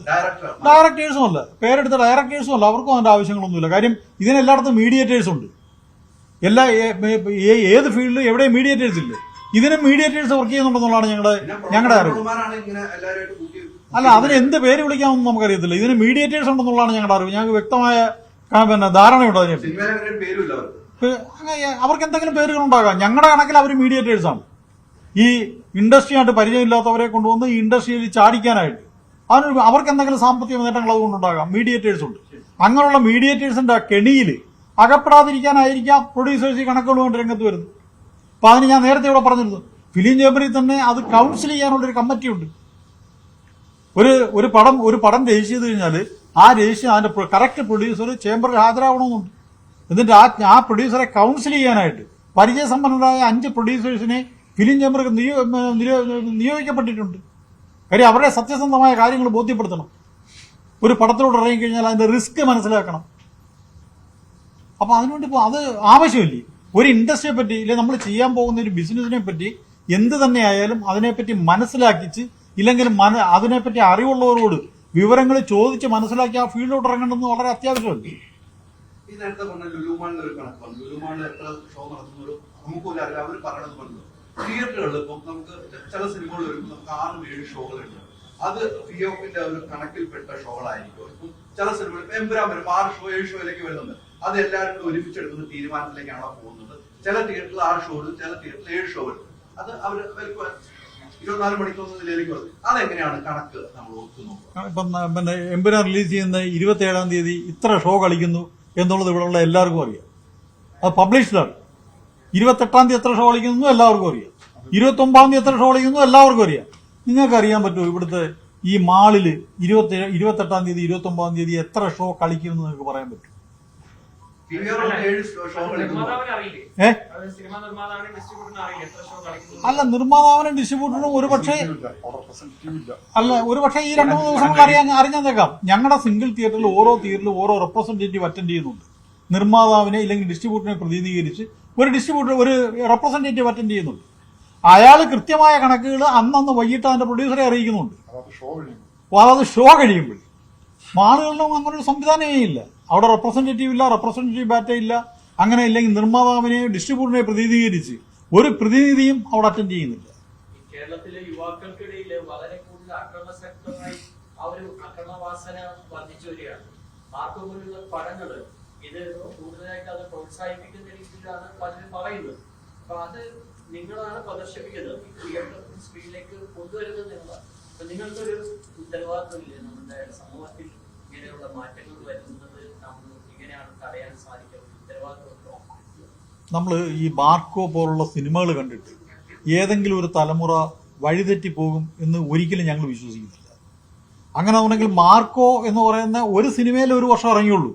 ഡയറക്ടേഴ്സും അല്ല, പേരെടുത്ത ഡയറക്ടേഴ്സും അല്ല, അവർക്കും അതിന്റെ ആവശ്യങ്ങളൊന്നുമില്ല. കാര്യം ഇതിനെല്ലായിടത്തും മീഡിയേറ്റേഴ്സ് ഉണ്ട്. ഏത് ഫീൽഡിലും എവിടെ മീഡിയേറ്റേഴ്സ് ഇല്ലേ? ഇതിനും മീഡിയേറ്റേഴ്സ് വർക്ക് ചെയ്യുന്നുണ്ടെന്നുള്ളതാണ് ഞങ്ങളുടെ അറിവ്. അല്ല, അതിന് എന്ത് പേര് വിളിക്കാമെന്ന് നമുക്കറിയത്തില്ല. ഇതിന് മീഡിയേറ്റേഴ്സ് ഉണ്ടെന്നുള്ളതാണ് ഞങ്ങളുടെ അറിവ്. ഞങ്ങൾക്ക് വ്യക്തമായ ധാരണയുണ്ടോ അതിനെ? അവർക്ക് എന്തെങ്കിലും പേരുകൾ ഉണ്ടാകാം. ഞങ്ങളുടെ കണക്കിൽ അവർ മീഡിയേറ്റേഴ്സ് ആണ്. ഈ ഇൻഡസ്ട്രിയായിട്ട് പരിചയമില്ലാത്തവരെ കൊണ്ടുവന്ന് ഈ ഇൻഡസ്ട്രിയിൽ ചാടിക്കാനായിട്ട് അവർക്ക് എന്തെങ്കിലും സാമ്പത്തിക നേട്ടങ്ങൾ അതുകൊണ്ടുണ്ടാകാം. മീഡിയേറ്റേഴ്സ് ഉണ്ട്. അങ്ങനെയുള്ള മീഡിയേറ്റേഴ്സിന്റെ കെണിയിൽ അകപ്പെടാതിരിക്കാനായിരിക്കാം പ്രൊഡ്യൂസേഴ്സ് ഈ കണക്കുകളുമായിട്ട് രംഗത്ത് വരുന്നത്. അപ്പൊ അതിന് ഞാൻ നേരത്തെ ഇവിടെ പറഞ്ഞിരുന്നു, ഫിലിം ചേംബറിൽ തന്നെ അത് കൗൺസിൽ ചെയ്യാനുള്ളൊരു കമ്മിറ്റി ഉണ്ട്. ഒരു പടം രജിസ്റ്റർ ചെയ്ത് കഴിഞ്ഞാൽ ആ രജിസ്റ്റർ അതിന്റെ കറക്റ്റ് പ്രൊഡ്യൂസർ ചേംബറിൽ ഹാജരാകണമെന്നുണ്ട്. എന്നിട്ട് ആ പ്രൊഡ്യൂസറെ കൗൺസിൽ ചെയ്യാനായിട്ട് പരിചയസമ്പന്നരായ 5 പ്രൊഡ്യൂസേഴ്സിനെ ഫിലിം ചേംബർക്ക് നിയോഗിക്കപ്പെട്ടിട്ടുണ്ട്. കാര്യം അവരുടെ സത്യസന്ധമായ കാര്യങ്ങൾ ബോധ്യപ്പെടുത്തണം. ഒരു പടത്തിലോട്ട് ഇറങ്ങിക്കഴിഞ്ഞാൽ അതിന്റെ റിസ്ക് മനസ്സിലാക്കണം. അപ്പൊ അതിനുവേണ്ടി അത് ആവശ്യമില്ലേ? ഒരു ഇൻഡസ്ട്രിയെ പറ്റി ഇല്ലെങ്കിൽ നമ്മൾ ചെയ്യാൻ പോകുന്ന ഒരു ബിസിനസിനെ പറ്റി എന്ത് തന്നെ ആയാലും അതിനെപ്പറ്റി മനസ്സിലാക്കിച്ച് ഇല്ലെങ്കിൽ അതിനെപ്പറ്റി അറിവുള്ളവരോട് വിവരങ്ങൾ ചോദിച്ച് മനസ്സിലാക്കി ആ ഫീൽഡിലോട്ട് ഇറങ്ങേണ്ടത് വളരെ അത്യാവശ്യമല്ലേ. ഈ നേരത്തെ പറഞ്ഞ ലുലുമാളിൽ ഒരു കണക്ക് പറഞ്ഞു. ലുലുമാളിൽ എത്ര ഷോ നടത്തുന്നൊരു നമുക്കൊരു അറിയാം. അവർ പറയണത് പറഞ്ഞു തിയേറ്ററുകളിൽ ഇപ്പം നമുക്ക് ചില സിനിമകൾ വരുമ്പോൾ നമുക്ക് 6-7 ഷോകളുണ്ട്. അത് ഫിയോക്കിന്റെ ഒരു കണക്കിൽപ്പെട്ട ഷോകളായിരിക്കും. ഇപ്പം ചില സിനിമകൾ എമ്പുരാൻ വരും 6 ഷോ 7 ഷോയിലേക്ക് വരുന്നുണ്ട്. അത് എല്ലാവരും കൂടി ഒരുമിച്ചെടുക്കുന്ന തീരുമാനത്തിലേക്കാണോ പോകുന്നത്. ചില തിയേറ്ററിൽ 6 ഷോ ഉണ്ട്, ചില തിയേറ്ററിൽ 7 ഷോ ഉണ്ട്. അത് അവർ 24 മണിക്കൂർ നിലയിലേക്ക് വരും. അതെങ്ങനെയാണ് കണക്ക് നമ്മൾ ഓർത്തു നോക്കുക. ഇപ്പം പിന്നെ എമ്പുരാൻ റിലീസ് ചെയ്യുന്ന 27-ാം തീയതി ഇത്ര ഷോ കളിക്കുന്നു എന്നുള്ളത് ഇവിടെയുള്ള എല്ലാവർക്കും അറിയാം. അത് പബ്ലിഷ്ഡാണ്. 28-ാം തീയതി എത്ര ഷോ കളിക്കുന്നു എല്ലാവർക്കും അറിയാം. 29-ാം തീയതി എത്ര ഷോ കളിക്കുന്നു എല്ലാവർക്കും അറിയാം. നിങ്ങൾക്ക് അറിയാൻ പറ്റുമോ ഇവിടുത്തെ ഈ മാളില് 28-ാം തീയതി 29-ാം തീയതി എത്ര ഷോ കളിക്കുമെന്ന് നിങ്ങൾക്ക് പറയാൻ പറ്റും? നിർമ്മാതാവിന് അറിയില്ലേ? അത് സിനിമാ നിർമ്മാതാവിനും ഡിസ്ട്രിബ്യൂട്ടറിനും അറിയില്ല എത്ര ഷോ കളിക്കുന്നു. അല്ല, നിർമ്മാതാവിനും ഡിസ്ട്രിബ്യൂട്ടറിനും ഒരുപക്ഷെ ഈ 2-3 ദിവസങ്ങൾ അറിഞ്ഞേക്കാം. ഞങ്ങളുടെ സിംഗിൾ തിയേറ്ററിൽ ഓരോ തിയേറ്ററിലും ഓരോ റെപ്രസെന്റേറ്റീവ് അറ്റൻഡ് ചെയ്യുന്നുണ്ട്. നിർമ്മാതാവിനെ ഇല്ലെങ്കിൽ ഡിസ്ട്രിബ്യൂട്ടറിനെ പ്രതിനിധീകരിച്ച് ഒരു റെപ്രസെന്റേറ്റീവ് അറ്റൻഡ് ചെയ്യുന്നുണ്ട്. അയാൾ കൃത്യമായ കണക്കുകൾ അന്നന്ന് വൈകിട്ട് അതിന്റെ പ്രൊഡ്യൂസറെ അറിയിക്കുന്നുണ്ട്. അതായത് ഷോ കഴിയുമ്പോൾ മാളുകളിലും അങ്ങനെ ഒരു സംവിധാനമേ ഇല്ല. അവിടെ റെപ്രസെന്റേറ്റീവ് ഇല്ല, റെപ്രസെന്റേറ്റീവ് ബാറ്റ ഇല്ല. അങ്ങനെ ഇല്ലെങ്കിൽ നിർമ്മാതാവിനെയും ഡിസ്ട്രിബ്യൂട്ടറിനെ പ്രതിനിധീകരിച്ച് ഒരു പ്രതിനിധിയും അവിടെ അറ്റൻഡ് ചെയ്യുന്നില്ല. കേരളത്തിലെ യുവാക്കൾക്കിടയിൽ വളരെ കൂടുതൽ അക്രമാസക്തമായി ആ ഒരു അക്രമവാസന വർദ്ധിച്ചു വരികയാണ്. ആർക്കും പോലുള്ള പടങ്ങള് ഇത് കൂടുതലായിട്ട് അത് പ്രോത്സാഹിപ്പിക്കുന്ന രീതിയിലാണ് പലരും പറയുന്നത്. അപ്പൊ അത് നിങ്ങളാണ് പ്രദർശിപ്പിക്കുന്നത്, ഈ തിയേറ്റർ സ്ക്രീനിലേക്ക് കൊണ്ടുവരുന്നത് നിങ്ങളാണ്. അപ്പൊ നിങ്ങൾക്കൊരു ഉത്തരവാദിത്വമില്ലേ നമ്മുടെ സമൂഹത്തിൽ ഇങ്ങനെയുള്ള മാറ്റങ്ങൾ വരുന്നത് നമ്മൾ ഇങ്ങനെയാണ് തടയാൻ സാധിക്കുന്നത്? ഉത്തരവാദിത്വമുണ്ടോ? നമ്മൾ ഈ മാർക്കോ പോലുള്ള സിനിമകൾ കണ്ടിട്ട് ഏതെങ്കിലും ഒരു തലമുറ വഴിതെറ്റി പോകും എന്ന് ഒരിക്കലും ഞങ്ങൾ വിശ്വസിക്കുന്നില്ല. അങ്ങനെ ഉണ്ടെങ്കിൽ മാർക്കോ എന്ന് പറയുന്ന ഒരു സിനിമയിൽ ഒരു വർഷം ഇറങ്ങിയുള്ളൂ.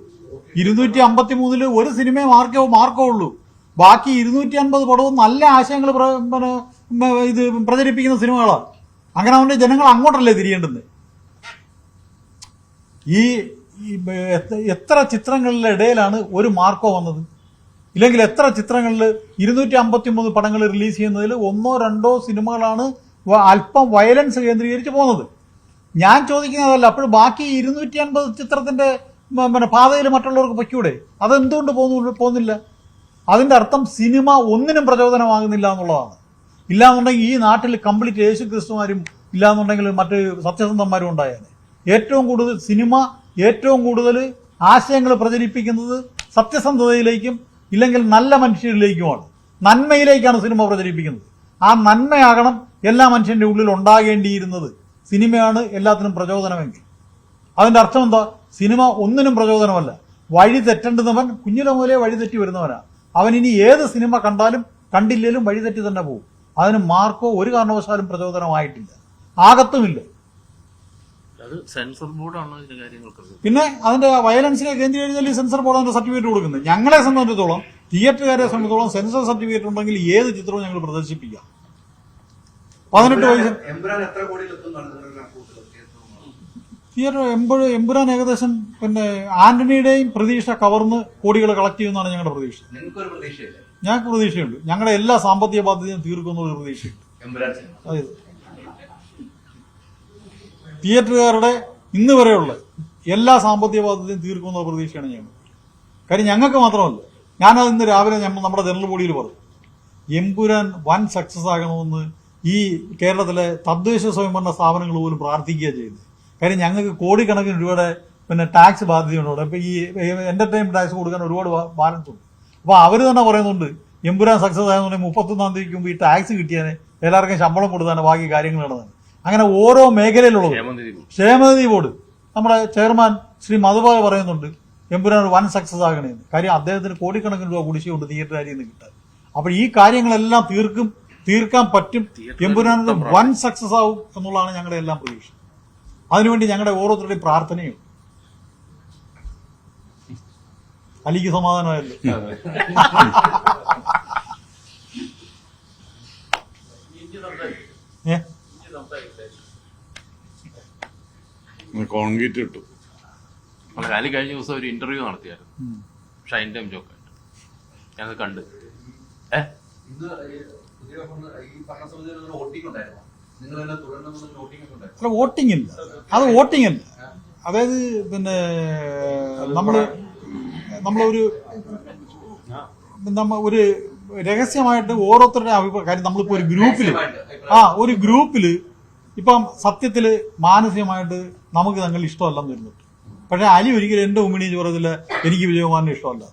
253 ഒരു സിനിമയെ മാർക്കോ ഉള്ളൂ. ബാക്കി 250 പടവും നല്ല ആശയങ്ങൾ ഇത് പ്രചരിപ്പിക്കുന്ന സിനിമകളാണ്. അങ്ങനെ അവന്റെ ജനങ്ങൾ അങ്ങോട്ടല്ലേ തിരിയേണ്ടത്? ഈ എത്ര ചിത്രങ്ങളുടെ ഇടയിലാണ് ഒരു മാർക്കോ വന്നത്? ഇല്ലെങ്കിൽ എത്ര ചിത്രങ്ങളിൽ 253 പടങ്ങൾ റിലീസ് ചെയ്യുന്നതിൽ 1-2 സിനിമകളാണ് അല്പം വയലൻസ് കേന്ദ്രീകരിച്ച് പോകുന്നത്. ഞാൻ ചോദിക്കുന്നതല്ല. അപ്പോൾ ബാക്കി 250 ചിത്രത്തിന്റെ പാതയിൽ മറ്റുള്ളവർക്ക് പൊയ്ക്കൂടെ? അതെന്തുകൊണ്ട് പോകുന്നില്ല? അതിന്റെ അർത്ഥം സിനിമ ഒന്നിനും പ്രചോദനമാകുന്നില്ല എന്നുള്ളതാണ്. ഇല്ലാന്നുണ്ടെങ്കിൽ ഈ നാട്ടിൽ കംപ്ലീറ്റ് യേശു ക്രിസ്തുമാരും ഇല്ലാന്നുണ്ടെങ്കിൽ മറ്റ് സത്യസന്ധന്മാരും ഉണ്ടായേനെ. ഏറ്റവും കൂടുതൽ സിനിമ ഏറ്റവും കൂടുതൽ ആശയങ്ങൾ പ്രചരിപ്പിക്കുന്നത് സത്യസന്ധതയിലേക്കും ഇല്ലെങ്കിൽ നല്ല മനുഷ്യരിലേക്കുമാണ്. നന്മയിലേക്കാണ് സിനിമ പ്രചരിപ്പിക്കുന്നത്. ആ നന്മയാകണം എല്ലാ മനുഷ്യന്റെ ഉള്ളിൽ ഉണ്ടാകേണ്ടിയിരുന്നത്. സിനിമയാണ് എല്ലാത്തിനും പ്രചോദനമെങ്കിൽ അതിന്റെ അർത്ഥം എന്താ? സിനിമ ഒന്നിനും പ്രചോദനമല്ല. വഴി തെറ്റേണ്ടുന്നവൻ കുഞ്ഞിലെ മുതലേ വഴിതെറ്റി വരുന്നവനാണ്. അവൻ ഇനി ഏത് സിനിമ കണ്ടാലും കണ്ടില്ലേലും വഴിതെറ്റി തന്നെ പോകും. അതിന് മാർക്കോ ഒരു കാരണവശാലും പ്രചോദനമായിട്ടില്ല, ആകത്തുമില്ല. സെൻസർ ബോർഡാണ് ഇതിന്റെ കാര്യങ്ങൾക്ക്. പിന്നെ അതിന്റെ വയലൻസിനെ കേന്ദ്രീകരിച്ചാൽ സെൻസർ ബോർഡ് അതിന്റെ സർട്ടിഫിക്കറ്റ് കൊടുക്കുന്നത്. ഞങ്ങളെ സംബന്ധിച്ചിടത്തോളം, തിയേറ്ററുകാരെ സംബന്ധിച്ചിടത്തോളം സെൻസർ സർട്ടിഫിക്കറ്റ് ഉണ്ടെങ്കിൽ ഏത് ചിത്രവും ഞങ്ങൾ പ്രദർശിപ്പിക്കാം. 18 വയസ്സ് തിയേറ്റർ എമ്പുരാൻ ഏകദേശം പിന്നെ ആന്റണിയുടെയും പ്രതീക്ഷ കവർന്ന് കോടികൾ കളക്ട് ചെയ്യുന്നതാണ് ഞങ്ങളുടെ പ്രതീക്ഷ. ഞങ്ങൾക്ക് പ്രതീക്ഷയുണ്ട്. ഞങ്ങളുടെ എല്ലാ സാമ്പത്തിക ബാധ്യതയും തീർക്കുന്ന ഒരു പ്രതീക്ഷയുണ്ട്. അതായത് തിയേറ്ററുകാരുടെ ഇന്ന് വരെയുള്ള എല്ലാ സാമ്പത്തിക ബാധ്യതയും തീർക്കുന്ന പ്രതീക്ഷയാണ് ഞങ്ങൾ. കാര്യം ഞങ്ങൾക്ക് മാത്രമല്ല, ഞാനത് ഇന്ന് രാവിലെ നമ്മുടെ ജനറൽ ബോഡിയിൽ പറഞ്ഞു, എമ്പുരാൻ വൻ സക്സസ് ആകണമെന്ന് ഈ കേരളത്തിലെ തദ്ദേശ സ്വയംഭരണ സ്ഥാപനങ്ങൾ പോലും പ്രാർത്ഥിക്കുക ചെയ്യുന്നത്. കാര്യം ഞങ്ങൾക്ക് കോടിക്കണക്കിന് രൂപയുടെ പിന്നെ ടാക്സ് ബാധ്യതയുണ്ട്. അപ്പൊ ഈ എന്റർടൈൻമെന്റ് ടാക്സ് കൊടുക്കാൻ ഒരുപാട് ബാലൻസ് ഉണ്ട്. അപ്പൊ അവര് തന്നെ പറയുന്നുണ്ട് എമ്പുരാൻ സക്സസ് ആയെന്നുണ്ടെങ്കിൽ 31-ാം തീയതിക്ക് മുമ്പ് ഈ ടാക്സ് കിട്ടിയാൽ എല്ലാവർക്കും ശമ്പളം കൊടുത്താണ് ബാക്കി കാര്യങ്ങൾ നടന്നത്. അങ്ങനെ ഓരോ മേഖലയിലുള്ളത് ക്ഷേമനിധി ബോർഡ് നമ്മുടെ ചെയർമാൻ ശ്രീ മധുബായ പറയുന്നുണ്ട് എമ്പുരാൻ വൻ സക്സസ് ആകണേന്ന്. കാര്യം അദ്ദേഹത്തിന് കോടിക്കണക്കിന് രൂപ കുടിശ്ശിയുണ്ട് തിയേറ്ററുകാരിൽ നിന്ന് കിട്ടാൻ. അപ്പൊ ഈ കാര്യങ്ങളെല്ലാം തീർക്കാൻ പറ്റും. എമ്പുരാൻ വൻ സക്സസ് ആവും എന്നുള്ളതാണ് ഞങ്ങളുടെ എല്ലാം പ്രതീക്ഷ. അതിനുവേണ്ടി ഞങ്ങളുടെ ഓരോരുത്തരുടെയും പ്രാർത്ഥനയും. അലിക്ക് സമാധാനമായല്ലോ. കോൺക്രീറ്റ് ഇട്ടു. അലി കഴിഞ്ഞ ദിവസം ഒരു ഇന്റർവ്യൂ നടത്തിയായിരുന്നു ഷൈൻ ടൈം ജോക്കായിട്ട്. ഞാനത് കണ്ട്. ഇന്ന് പുതിയ ഈ ഭരണസമിതിയിൽ ഒരു വോട്ടിംഗ് ഉണ്ടായിരുന്നു. നിങ്ങൾ തന്നെ തുടരണമെന്ന് വോട്ടിംഗ് ഒക്കെ ഉണ്ടായിരുന്നു. അല്ല, വോട്ടിംഗ് ഇല്ല, അത് വോട്ടിംഗ് അല്ല. അതായത് പിന്നെ നമ്മളൊരു ഒരു രഹസ്യമായിട്ട് ഓരോരുത്തരുടെ അഭിപ്രായം. കാര്യം നമ്മളിപ്പോ ഒരു ഗ്രൂപ്പില് ഇപ്പം സത്യത്തില് മാനസികമായിട്ട് നമുക്ക് തങ്ങൾ ഇഷ്ടമല്ലെന്ന് വരുന്നുണ്ട്. പക്ഷെ അലി ഒരിക്കലും എന്റെ ഉമ്മിണി ചോറത്തില്ല എനിക്ക് വിജയകുമാറിന് ഇഷ്ടമല്ല.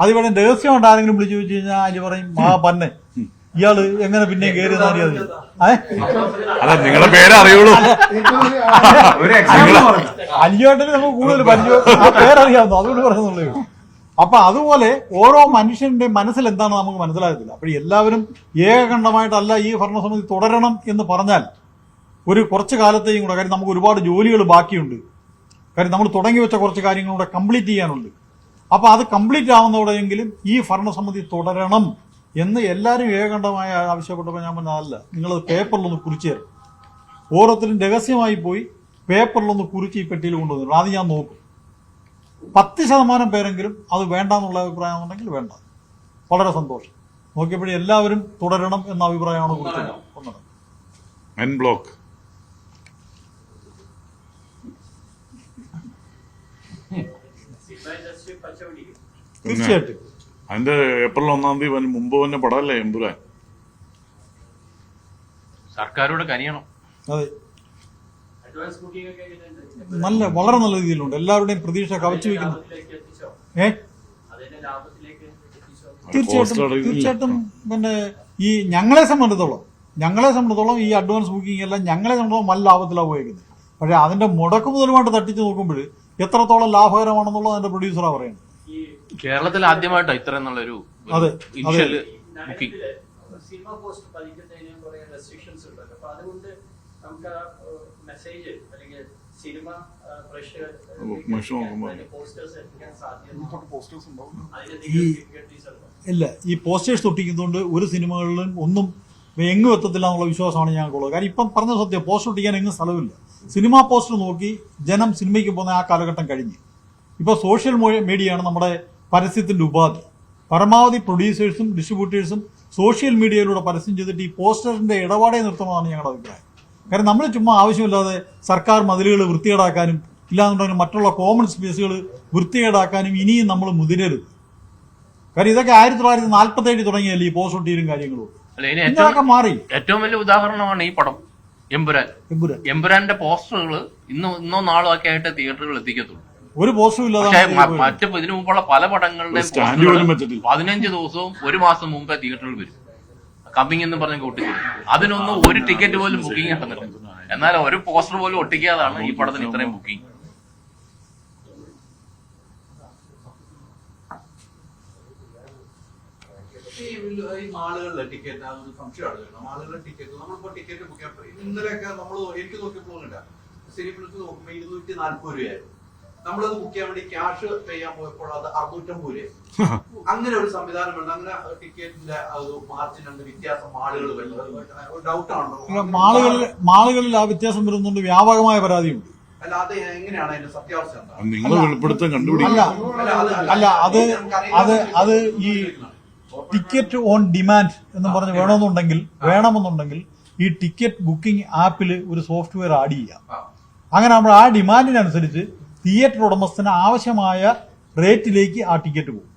അതിവിടെ രഹസ്യമായിട്ട് ആരെങ്കിലും വിളിച്ചു ചോദിച്ചു കഴിഞ്ഞാൽ അലി പറയും പന്നെ ഇയാള് എങ്ങനെ പിന്നെ കയറി നിങ്ങളുടെ പേര് അറിയുള്ളൂ. അലിയായിട്ട് നമുക്ക് കൂടുതൽ പരിചയം, ആ പേരറിയാവുന്നു, അതുകൊണ്ട് പറയുന്നുള്ളൂ. അപ്പൊ അതുപോലെ ഓരോ മനുഷ്യന്റെ മനസ്സിൽ എന്താണ് നമുക്ക് മനസ്സിലാകത്തില്ല. അപ്പോൾ എല്ലാവരും ഏകകണ്ഠമായിട്ടല്ല ഈ ഭരണസമിതി തുടരണം എന്ന് പറഞ്ഞാൽ ഒരു കുറച്ച് കാലത്തെയും കൂടെ. കാര്യം നമുക്ക് ഒരുപാട് ജോലികൾ ബാക്കിയുണ്ട്. കാര്യം നമ്മൾ തുടങ്ങി വെച്ച കുറച്ച് കാര്യങ്ങളൂടെ കംപ്ലീറ്റ് ചെയ്യാനുണ്ട്. അപ്പൊ അത് കംപ്ലീറ്റ് ആവുന്നതോടെയെങ്കിലും ഈ ഭരണസമിതി തുടരണം എന്ന് എല്ലാവരും ഏകകണ്ഠമായി ആവശ്യപ്പെട്ടപ്പോൾ ഞാൻ പറഞ്ഞതല്ല, നിങ്ങളത് പേപ്പറിലൊന്ന് കുറിച്ച് തരും. ഓരോരുത്തരും രഹസ്യമായി പോയി പേപ്പറിലൊന്ന് കുറിച്ച് ഈ പെട്ടിയിൽ കൊണ്ടുവന്നു. അത് ഞാൻ നോക്കും. 10% പേരെങ്കിലും അത് വേണ്ടെന്നുള്ള അഭിപ്രായം ഉണ്ടെങ്കിൽ വേണ്ട. വളരെ സന്തോഷം. നോക്കിയപ്പോഴേ എല്ലാവരും തുടരണം എന്ന അഭിപ്രായമാണ് കുറിച്ചത്. എൻ ബ്ലോക്ക് തീർച്ചയായിട്ടും അതിന്റെ ഏപ്രിൽ 1-ാം തീയതി മുമ്പ് തന്നെ പടമല്ലേ എമ്പുരാൻ. സർക്കാരോട് കനിയണം. അതെ, വളരെ നല്ല രീതിയിലുണ്ട്. എല്ലാവരുടെയും പ്രതീക്ഷ കവച്ചു വെക്കുന്നു. തീർച്ചയായിട്ടും പിന്നെ ഈ ഞങ്ങളെ സംബന്ധിച്ചോളം ഈ അഡ്വാൻസ് ബുക്കിംഗ് എല്ലാം ഞങ്ങളെ സംബന്ധിച്ചോളം നല്ല ലാഭത്തിലാണ് ഉപയോഗിക്കുന്നത്. പക്ഷെ അതിന്റെ മുടക്ക് മുതലുമായിട്ട് തട്ടിച്ച് നോക്കുമ്പോൾ എത്രത്തോളം ലാഭകരമാണെന്നുള്ളത് അതിന്റെ പ്രൊഡ്യൂസറാ പറയുന്നത്. കേരളത്തിൽ ആദ്യമായിട്ടാണ് ഇത്രയും നല്ലൊരു ഇനിഷ്യൽ ബുക്കിംഗ്. സിനിമ പോസ്റ്റ് പതിക്കുന്നതിന് കുറെ റെസ്ട്രിക്ഷൻസ് ഉണ്ടല്ലോ. അപ്പൊ അതുകൊണ്ട് നമുക്ക് ആ മെസ്സേജ് അല്ലെങ്കിൽ സിനിമ പ്രേക്ഷകർ പോസ്റ്റേഴ്സ് എത്തിക്കാൻ ഇല്ല. ഈ പോസ്റ്റേഴ്സ് ഒട്ടിക്കുന്നതുകൊണ്ട് ഒരു സിനിമകളിലും ഒന്നും എങ്ങും എത്തത്തില്ല എന്നുള്ള വിശ്വാസമാണ് ഞങ്ങൾക്കുള്ളത്. കാര്യം ഇപ്പം പറഞ്ഞ സത്യം, പോസ്റ്റർ ഒട്ടിക്കാൻ എങ്ങും സ്ഥലമില്ല. സിനിമാ പോസ്റ്റർ നോക്കി ജനം സിനിമയ്ക്ക് പോകുന്ന ആ കാലഘട്ടം കഴിഞ്ഞ് ഇപ്പൊ സോഷ്യൽ മീഡിയയാണ് നമ്മുടെ പരസ്യത്തിന്റെ ഉപാധി. പരമാവധി പ്രൊഡ്യൂസേഴ്സും ഡിസ്ട്രിബ്യൂട്ടേഴ്സും സോഷ്യൽ മീഡിയയിലൂടെ പരസ്യം ചെയ്തിട്ട് ഈ പോസ്റ്ററിന്റെ ഇടപാടെ നിർത്തണമെന്നാണ് ഞങ്ങളുടെ അഭിപ്രായം. കാരണം നമ്മൾ ചുമ്മാ ആവശ്യമില്ലാതെ സർക്കാർ മതിലുകൾ വൃത്തികേടാക്കാനും ഇല്ലാന്നുണ്ടെങ്കിൽ മറ്റുള്ള കോമൺ സ്പേസുകൾ വൃത്തികേടാക്കാനും ഇനിയും നമ്മൾ മുതിരരുത്. കാര്യം ഇതൊക്കെ 1947 തുടങ്ങിയല്ലേ ഈ പോസ്റ്റ് ഒട്ടിയും കാര്യങ്ങളും. ഇതൊക്കെ മാറി. ഏറ്റവും വലിയ ഉദാഹരണമാണ് ഈ പടം എമ്പുരാൻ. എമ്പുരാന്റെ പോസ്റ്ററുകൾ ഇന്നോ നാളോ ഒക്കെ ആയിട്ട് തിയേറ്ററുകൾ എത്തിക്കത്തുള്ളൂ. ഒരു പോസ്റ്ററും ഇല്ലാതെ മറ്റു ഇതിനു മുമ്പുള്ള പല പടങ്ങളുടെയും 15 ദിവസവും 1 മാസം മുമ്പേ തിയേറ്ററിൽ വരും. കമ്മിങ് എന്ന് പറഞ്ഞ് ഒട്ടിച്ചു. അതിനൊന്നും ഒരു ടിക്കറ്റ് പോലും ബുക്കിംഗ് നടന്നിട്ടില്ല. എന്നാൽ ഒരു പോസ്റ്റർ പോലും ഒട്ടിക്കാതാണ് ഈ പടത്തിന് ഇത്രയും ബുക്കിംഗ്. ഈ മാളുകളിലെ ടിക്കറ്റ് അതൊരു സംശയമാണ്. മാളുകളിലെ ടിക്കറ്റ് നമ്മളിപ്പോ ടിക്കറ്റ് ബുക്ക് ചെയ്യാൻ ഇന്നലെയൊക്കെ എനിക്ക് നോക്കിയപ്പോൾ സിനിമക്ക് നോക്കുമ്പോ 240 രൂപയായിരുന്നു. നമ്മളത് ബുക്ക് ചെയ്യാൻ വേണ്ടി ക്യാഷ് പേ ചെയ്യാൻ പോയപ്പോൾ അത് 650 രൂപ. അങ്ങനെ ഒരു സംവിധാനം വേണ്ട. അങ്ങനെ ടിക്കറ്റിന്റെ മാർജിനുണ്ട് വ്യത്യാസം മാളുകൾ വരുന്നത് ഡൗട്ടാണോ? മാളുകളിൽ ആ വ്യത്യാസം വരുന്നുണ്ട്. വ്യാപകമായ പരാതിയുണ്ട്. അല്ല, അത് എങ്ങനെയാണ് അതിന്റെ സത്യാവസ്ഥ? നിങ്ങൾ വെളിപ്പെടുത്താൻ കണ്ടുപിടിക്കും. അല്ല അത് ഈ ടിക്കറ്റ് ഓൺ ഡിമാൻഡ് എന്ന് പറഞ്ഞ് വേണമെന്നുണ്ടെങ്കിൽ ഈ ടിക്കറ്റ് ബുക്കിംഗ് ആപ്പിൽ ഒരു സോഫ്റ്റ്വെയർ ആഡ് ചെയ്യാം. അങ്ങനെ നമ്മൾ ആ ഡിമാൻഡിനനുസരിച്ച് തിയേറ്റർ ഉടമസ്ഥന് ആവശ്യമായ റേറ്റിലേക്ക് ആ ടിക്കറ്റ് പോകും.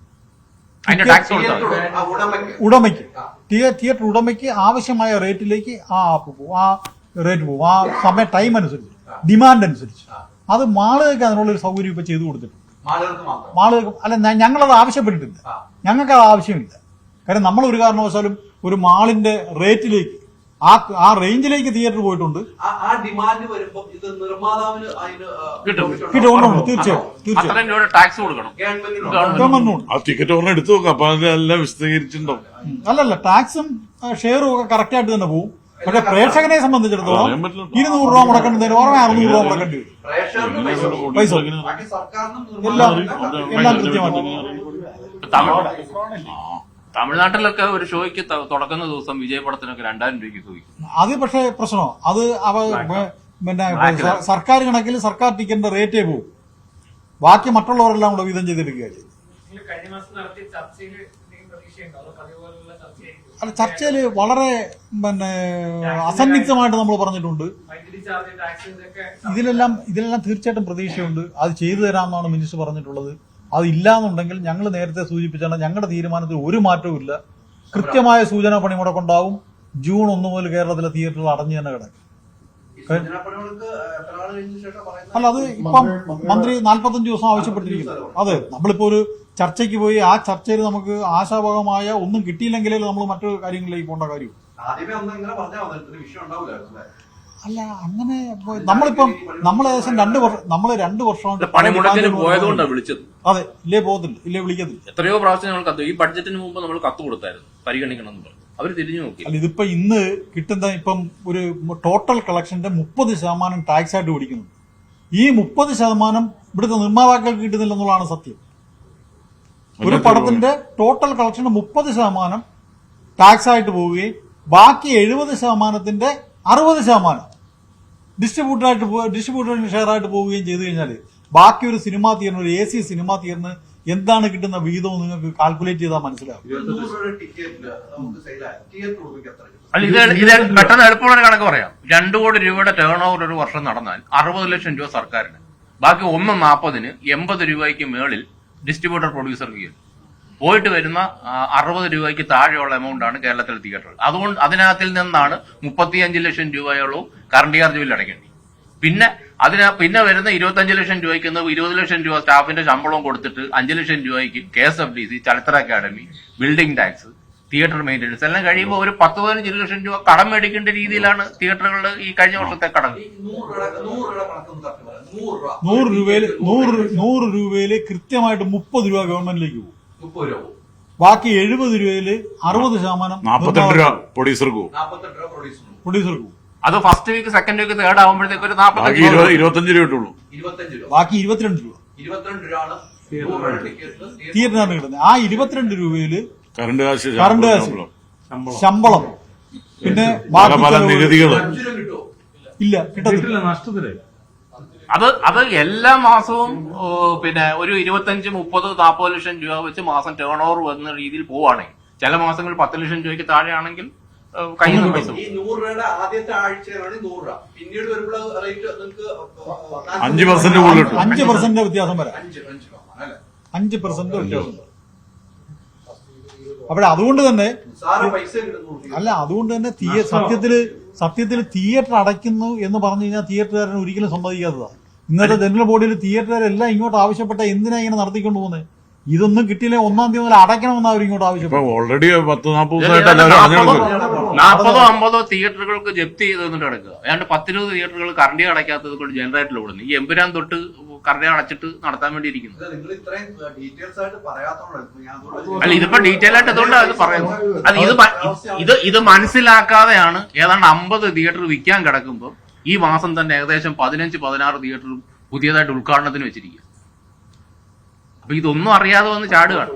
ഉടമയ്ക്ക് തിയേറ്റർ ഉടമയ്ക്ക് ആവശ്യമായ റേറ്റിലേക്ക് ആ ആപ്പ് പോകും, ആ റേറ്റ് പോകും. ആ സമയ ടൈം അനുസരിച്ച്, ഡിമാൻഡ് അനുസരിച്ച്. അത് മാളുകൾക്ക് അതിനുള്ളൊരു സൗകര്യം ഇപ്പൊ ചെയ്തു കൊടുത്തിട്ടുണ്ട്. മാളുകൾക്ക് അല്ല, ഞങ്ങളത് ആവശ്യപ്പെട്ടിട്ടില്ല. ഞങ്ങൾക്ക് അത് ആവശ്യമില്ല. കാര്യം നമ്മൾ ഒരു കാരണവശാലും ഒരു മാളിന്റെ റേറ്റിലേക്ക് ആ റേഞ്ചിലേക്ക് തിയേറ്റർ പോയിട്ടുണ്ട്. ആ ഡിമാൻഡ് വരുമ്പോൾ ഇത് നിർമ്മാതാവിന് തീർച്ചയായും ടാക്സ് കൊടുക്കണം. ആ ടിക്കറ്റ് ഓർമ്മ എടുത്തു നോക്കാം. അപ്പൊ അതെല്ലാം വിശദീകരിച്ചിട്ടുണ്ടാവും. അല്ലല്ല, ടാക്സും ഷെയറും ഒക്കെ കറക്റ്റ് ആയിട്ട് തന്നെ പോകും. പക്ഷെ പ്രേക്ഷകനെ സംബന്ധിച്ചിടത്തോളം 200 രൂപ മുടക്കേണ്ടതിന് ഓർമ്മ 600 രൂപ മുടക്കേണ്ടി വരും. പൈസ എല്ലാം കൃത്യമായിട്ട്. തമിഴ്നാട്ടിലൊക്കെ ഒരു ഷോയ്ക്ക് തുടക്കുന്ന ദിവസം വിജയപടത്തിനൊക്കെ 2000 രൂപയ്ക്ക് ചോദിക്കും. അത് പക്ഷേ പ്രശ്നമോ അത് പിന്നെ സർക്കാർ കണക്കിൽ സർക്കാർ ടിക്കറ്റിന്റെ റേറ്റേ പോകും. ബാക്കി മറ്റുള്ളവരെല്ലാം കൂടെ വീതം ചെയ്തെടുക്കുക. കഴിഞ്ഞ മാസം നടത്തിയ ചർച്ചയിൽ പ്രതീക്ഷയുണ്ടോ? അത് ചർച്ചയിൽ വളരെ അസന്നിഗ്ധമായിട്ട് നമ്മൾ പറഞ്ഞിട്ടുണ്ട്. വൈദ്യുതി ചാർജ്, ടാക്സ്, ഇതൊക്കെ ഇതിലെല്ലാം തീർച്ചയായിട്ടും പ്രതീക്ഷയുണ്ട്. അത് ചെയ്തു തരാമെന്നാണ് മിനിസ്റ്റർ പറഞ്ഞിട്ടുള്ളത്. അത് ഇല്ലാന്നുണ്ടെങ്കിൽ ഞങ്ങൾ നേരത്തെ സൂചിപ്പിച്ചാണ് ഞങ്ങളുടെ തീരുമാനത്തിൽ ഒരു മാറ്റവും ഇല്ല. കൃത്യമായ സൂചനാ പണിമുടക്കുണ്ടാവും. ജൂൺ 1 മുതൽ കേരളത്തിലെ തിയേറ്ററുകൾ അടഞ്ഞു തന്നെ കിടക്കും. അല്ല, അത് ഇപ്പം മന്ത്രി 45 ദിവസം ആവശ്യപ്പെട്ടിരിക്കുന്നു. അതെ, നമ്മളിപ്പോ ഒരു ചർച്ചയ്ക്ക് പോയി ആ ചർച്ചയിൽ നമുക്ക് ആശാവഹമായ ഒന്നും കിട്ടിയില്ലെങ്കിലേ നമ്മൾ മറ്റു കാര്യങ്ങളിലേക്ക് പോകേണ്ട കാര്യം. അല്ല, അങ്ങനെ നമ്മളിപ്പം നമ്മൾ ഏകദേശം 2 വർഷം പണിമുടക്കിന് പോയതുകൊണ്ടാണ് വിളിച്ചത്. അതെ, ഇല്ലേ പോകത്തില്ല, ഇല്ലേ വിളിക്കത്തില്ല. എത്രയോ പ്രാവശ്യം നമ്മൾ കത്ത്, ഈ ബഡ്ജറ്റിന് മുമ്പ് നമ്മൾ കത്ത് കൊടുത്തായിരുന്നു പരിഗണിക്കണം എന്ന് പറഞ്ഞു. അവർ തിരിഞ്ഞു നോക്കി. അല്ല, ഇതിപ്പോ ഇന്ന് കിട്ടുന്ന ഇപ്പം ഒരു ടോട്ടൽ കളക്ഷന്റെ 30% ടാക്സ് ആയിട്ട് പിടിക്കുന്നു. ഈ 30% ഇവിടുത്തെ നിർമ്മാതാക്കൾക്ക് കിട്ടുന്നില്ല എന്നുള്ളതാണ് സത്യം. ഒരു പടത്തിന്റെ ടോട്ടൽ കളക്ഷന്റെ 30% ടാക്സ് ആയിട്ട് പോവുകയും ബാക്കി 70%ന്റെ 60% ഡിസ്ട്രിബ്യൂട്ടറിന് ഷെയർ ആയിട്ട് പോവുകയും ചെയ്തു കഴിഞ്ഞാൽ ബാക്കി ഒരു സിനിമാ തിയേറ്ററിന്, ഒരു AC സിനിമാ തിയേറ്ററിന് എന്താണ് കിട്ടുന്ന വിഹിതവും നിങ്ങൾക്ക് കാൽക്കുലേറ്റ് ചെയ്താൽ മനസ്സിലാവും. അല്ല, ഇത് പെട്ടെന്ന് എളുപ്പമുള്ള കണക്ക് പറയാം. 2 കോടി രൂപയുടെ ടേൺ ഓവർ ഒരു വർഷം നടന്നാൽ 60 ലക്ഷം രൂപ സർക്കാരിന്, ബാക്കി 1.40 80 രൂപയ്ക്ക് മേളിൽ ഡിസ്ട്രിബ്യൂട്ടർ പ്രൊഡ്യൂസർക്ക് ചെയ്യും. പോയിട്ട് വരുന്ന 60 രൂപയ്ക്ക് താഴെയുള്ള എമൗണ്ട് ആണ് കേരളത്തിലെ തിയേറ്റർ. അതുകൊണ്ട് അതിനകത്തിൽ നിന്നാണ് 35 ലക്ഷം രൂപയോളം കറണ്ട് ചാർജ് ബില്ല് അടയ്ക്കേണ്ടി. പിന്നെ വരുന്ന 25 ലക്ഷം രൂപയ്ക്ക് 20 ലക്ഷം രൂപ സ്റ്റാഫിന്റെ ശമ്പളവും കൊടുത്തിട്ട് 5 ലക്ഷം രൂപയ്ക്ക് KSFDC, ചലച്ചിത്ര academy, building tax, theatre maintenance എല്ലാം കഴിയുമ്പോൾ ഒരു 10-15 ലക്ഷം രൂപ കടം മേടിക്കേണ്ട രീതിയിലാണ് തിയേറ്ററുകൾ ഈ കഴിഞ്ഞ വർഷത്തെ കടം. 100 രൂപയില് കൃത്യമായിട്ട് 30 രൂപ ഗവൺമെന്റിലേക്ക് പോകും. ബാക്കി 70 രൂപയില് 60% 42 രൂപ പ്രൊഡ്യൂസർക്ക് പോകും. പ്രൊഡ്യൂസർക്ക്. അത് first week, second week, third ആവുമ്പോഴത്തേക്ക് ഒരു 25 രൂപ കിട്ടുള്ളൂ. ബാക്കി 22 രൂപ തിയേറ്ററിനാണ് കിട്ടുന്നത്. ആ 22 രൂപയില് കറണ്ട് കാശ്, ശമ്പളം, പിന്നെ പല നികുതികള് ഇല്ല, കിട്ടത്തില്ല, നഷ്ടത്തില്. അത് എല്ലാ മാസവും പിന്നെ ഒരു 25, 30, 40 ലക്ഷം രൂപ വെച്ച് മാസം ടേൺ ഓവർ വന്ന രീതിയിൽ പോവുകയാണെങ്കിൽ, ചില മാസങ്ങളിൽ 10 ലക്ഷം രൂപയ്ക്ക് താഴെയാണെങ്കിൽ കയ്യിൽ നിന്ന് പൈസ. ഈ 100 രൂപയുടെ ആദ്യത്തെ ആഴ്ചയാണ് 100 രൂപ, പിന്നീട് വരുമ്പോൾ റേറ്റ് നിങ്ങൾക്ക് 5% കൂടുതൽ കിട്ടും. 5% വ്യത്യാസം വരാം. 5% വ്യത്യാസം. അവിടെ അതുകൊണ്ട് തന്നെ അതുകൊണ്ട് തന്നെ സത്യത്തില് തിയേറ്റർ അടയ്ക്കുന്നു എന്ന് പറഞ്ഞു കഴിഞ്ഞാൽ തിയേറ്ററുകാരന് ഒരിക്കലും സമ്മതിക്കാത്തതാണ്. ഇന്നത്തെ ജനറൽ ബോഡിയിൽ തിയേറ്ററുകാരെല്ലാം ഇങ്ങോട്ട് ആവശ്യപ്പെട്ട എന്തിനാ ഇങ്ങനെ നടത്തിക്കൊണ്ട് പോകുന്നത്? ഇതൊന്നും കിട്ടിയില്ലേ 1-ാം തീയതി മുതൽ അടയ്ക്കണമെന്ന് അവർ ഇങ്ങോട്ട് ആവശ്യപ്പെട്ടു. ഓൾറെഡി 10-40 ദിവസമായിട്ട് 40-50 തിയേറ്ററുകൾക്ക് ജപ്തി ചെയ്തുകൊണ്ട് കിടക്കുക. ഏതാണ്ട് 10-20 തിയേറ്ററുകൾ കറണ്ട് അടയ്ക്കാത്തത് കൊണ്ട് ജനറേറ്ററിൽ ഓടുന്നു. ഈ എമ്പുരാൻ തൊട്ട് കറണ്ട് അടച്ചിട്ട് നടത്താൻ വേണ്ടി ഇരിക്കുന്നു. അല്ല, ഇതിപ്പോ ഡീറ്റെയിൽ ആയിട്ട് അതുകൊണ്ടാണ് അത് പറയുന്നത്. അത് ഇത് മനസ്സിലാക്കാതെയാണ് ഏതാണ്ട് 50 തിയേറ്റർ വിൽക്കാൻ കിടക്കുമ്പോൾ ഈ മാസം തന്നെ ഏകദേശം 15-16 തിയേറ്ററും പുതിയതായിട്ട് ഉദ്ഘാടനത്തിന് വെച്ചിരിക്കുക. അപ്പൊ ഇതൊന്നും അറിയാതെ വന്ന് ചാടുകയാണ്.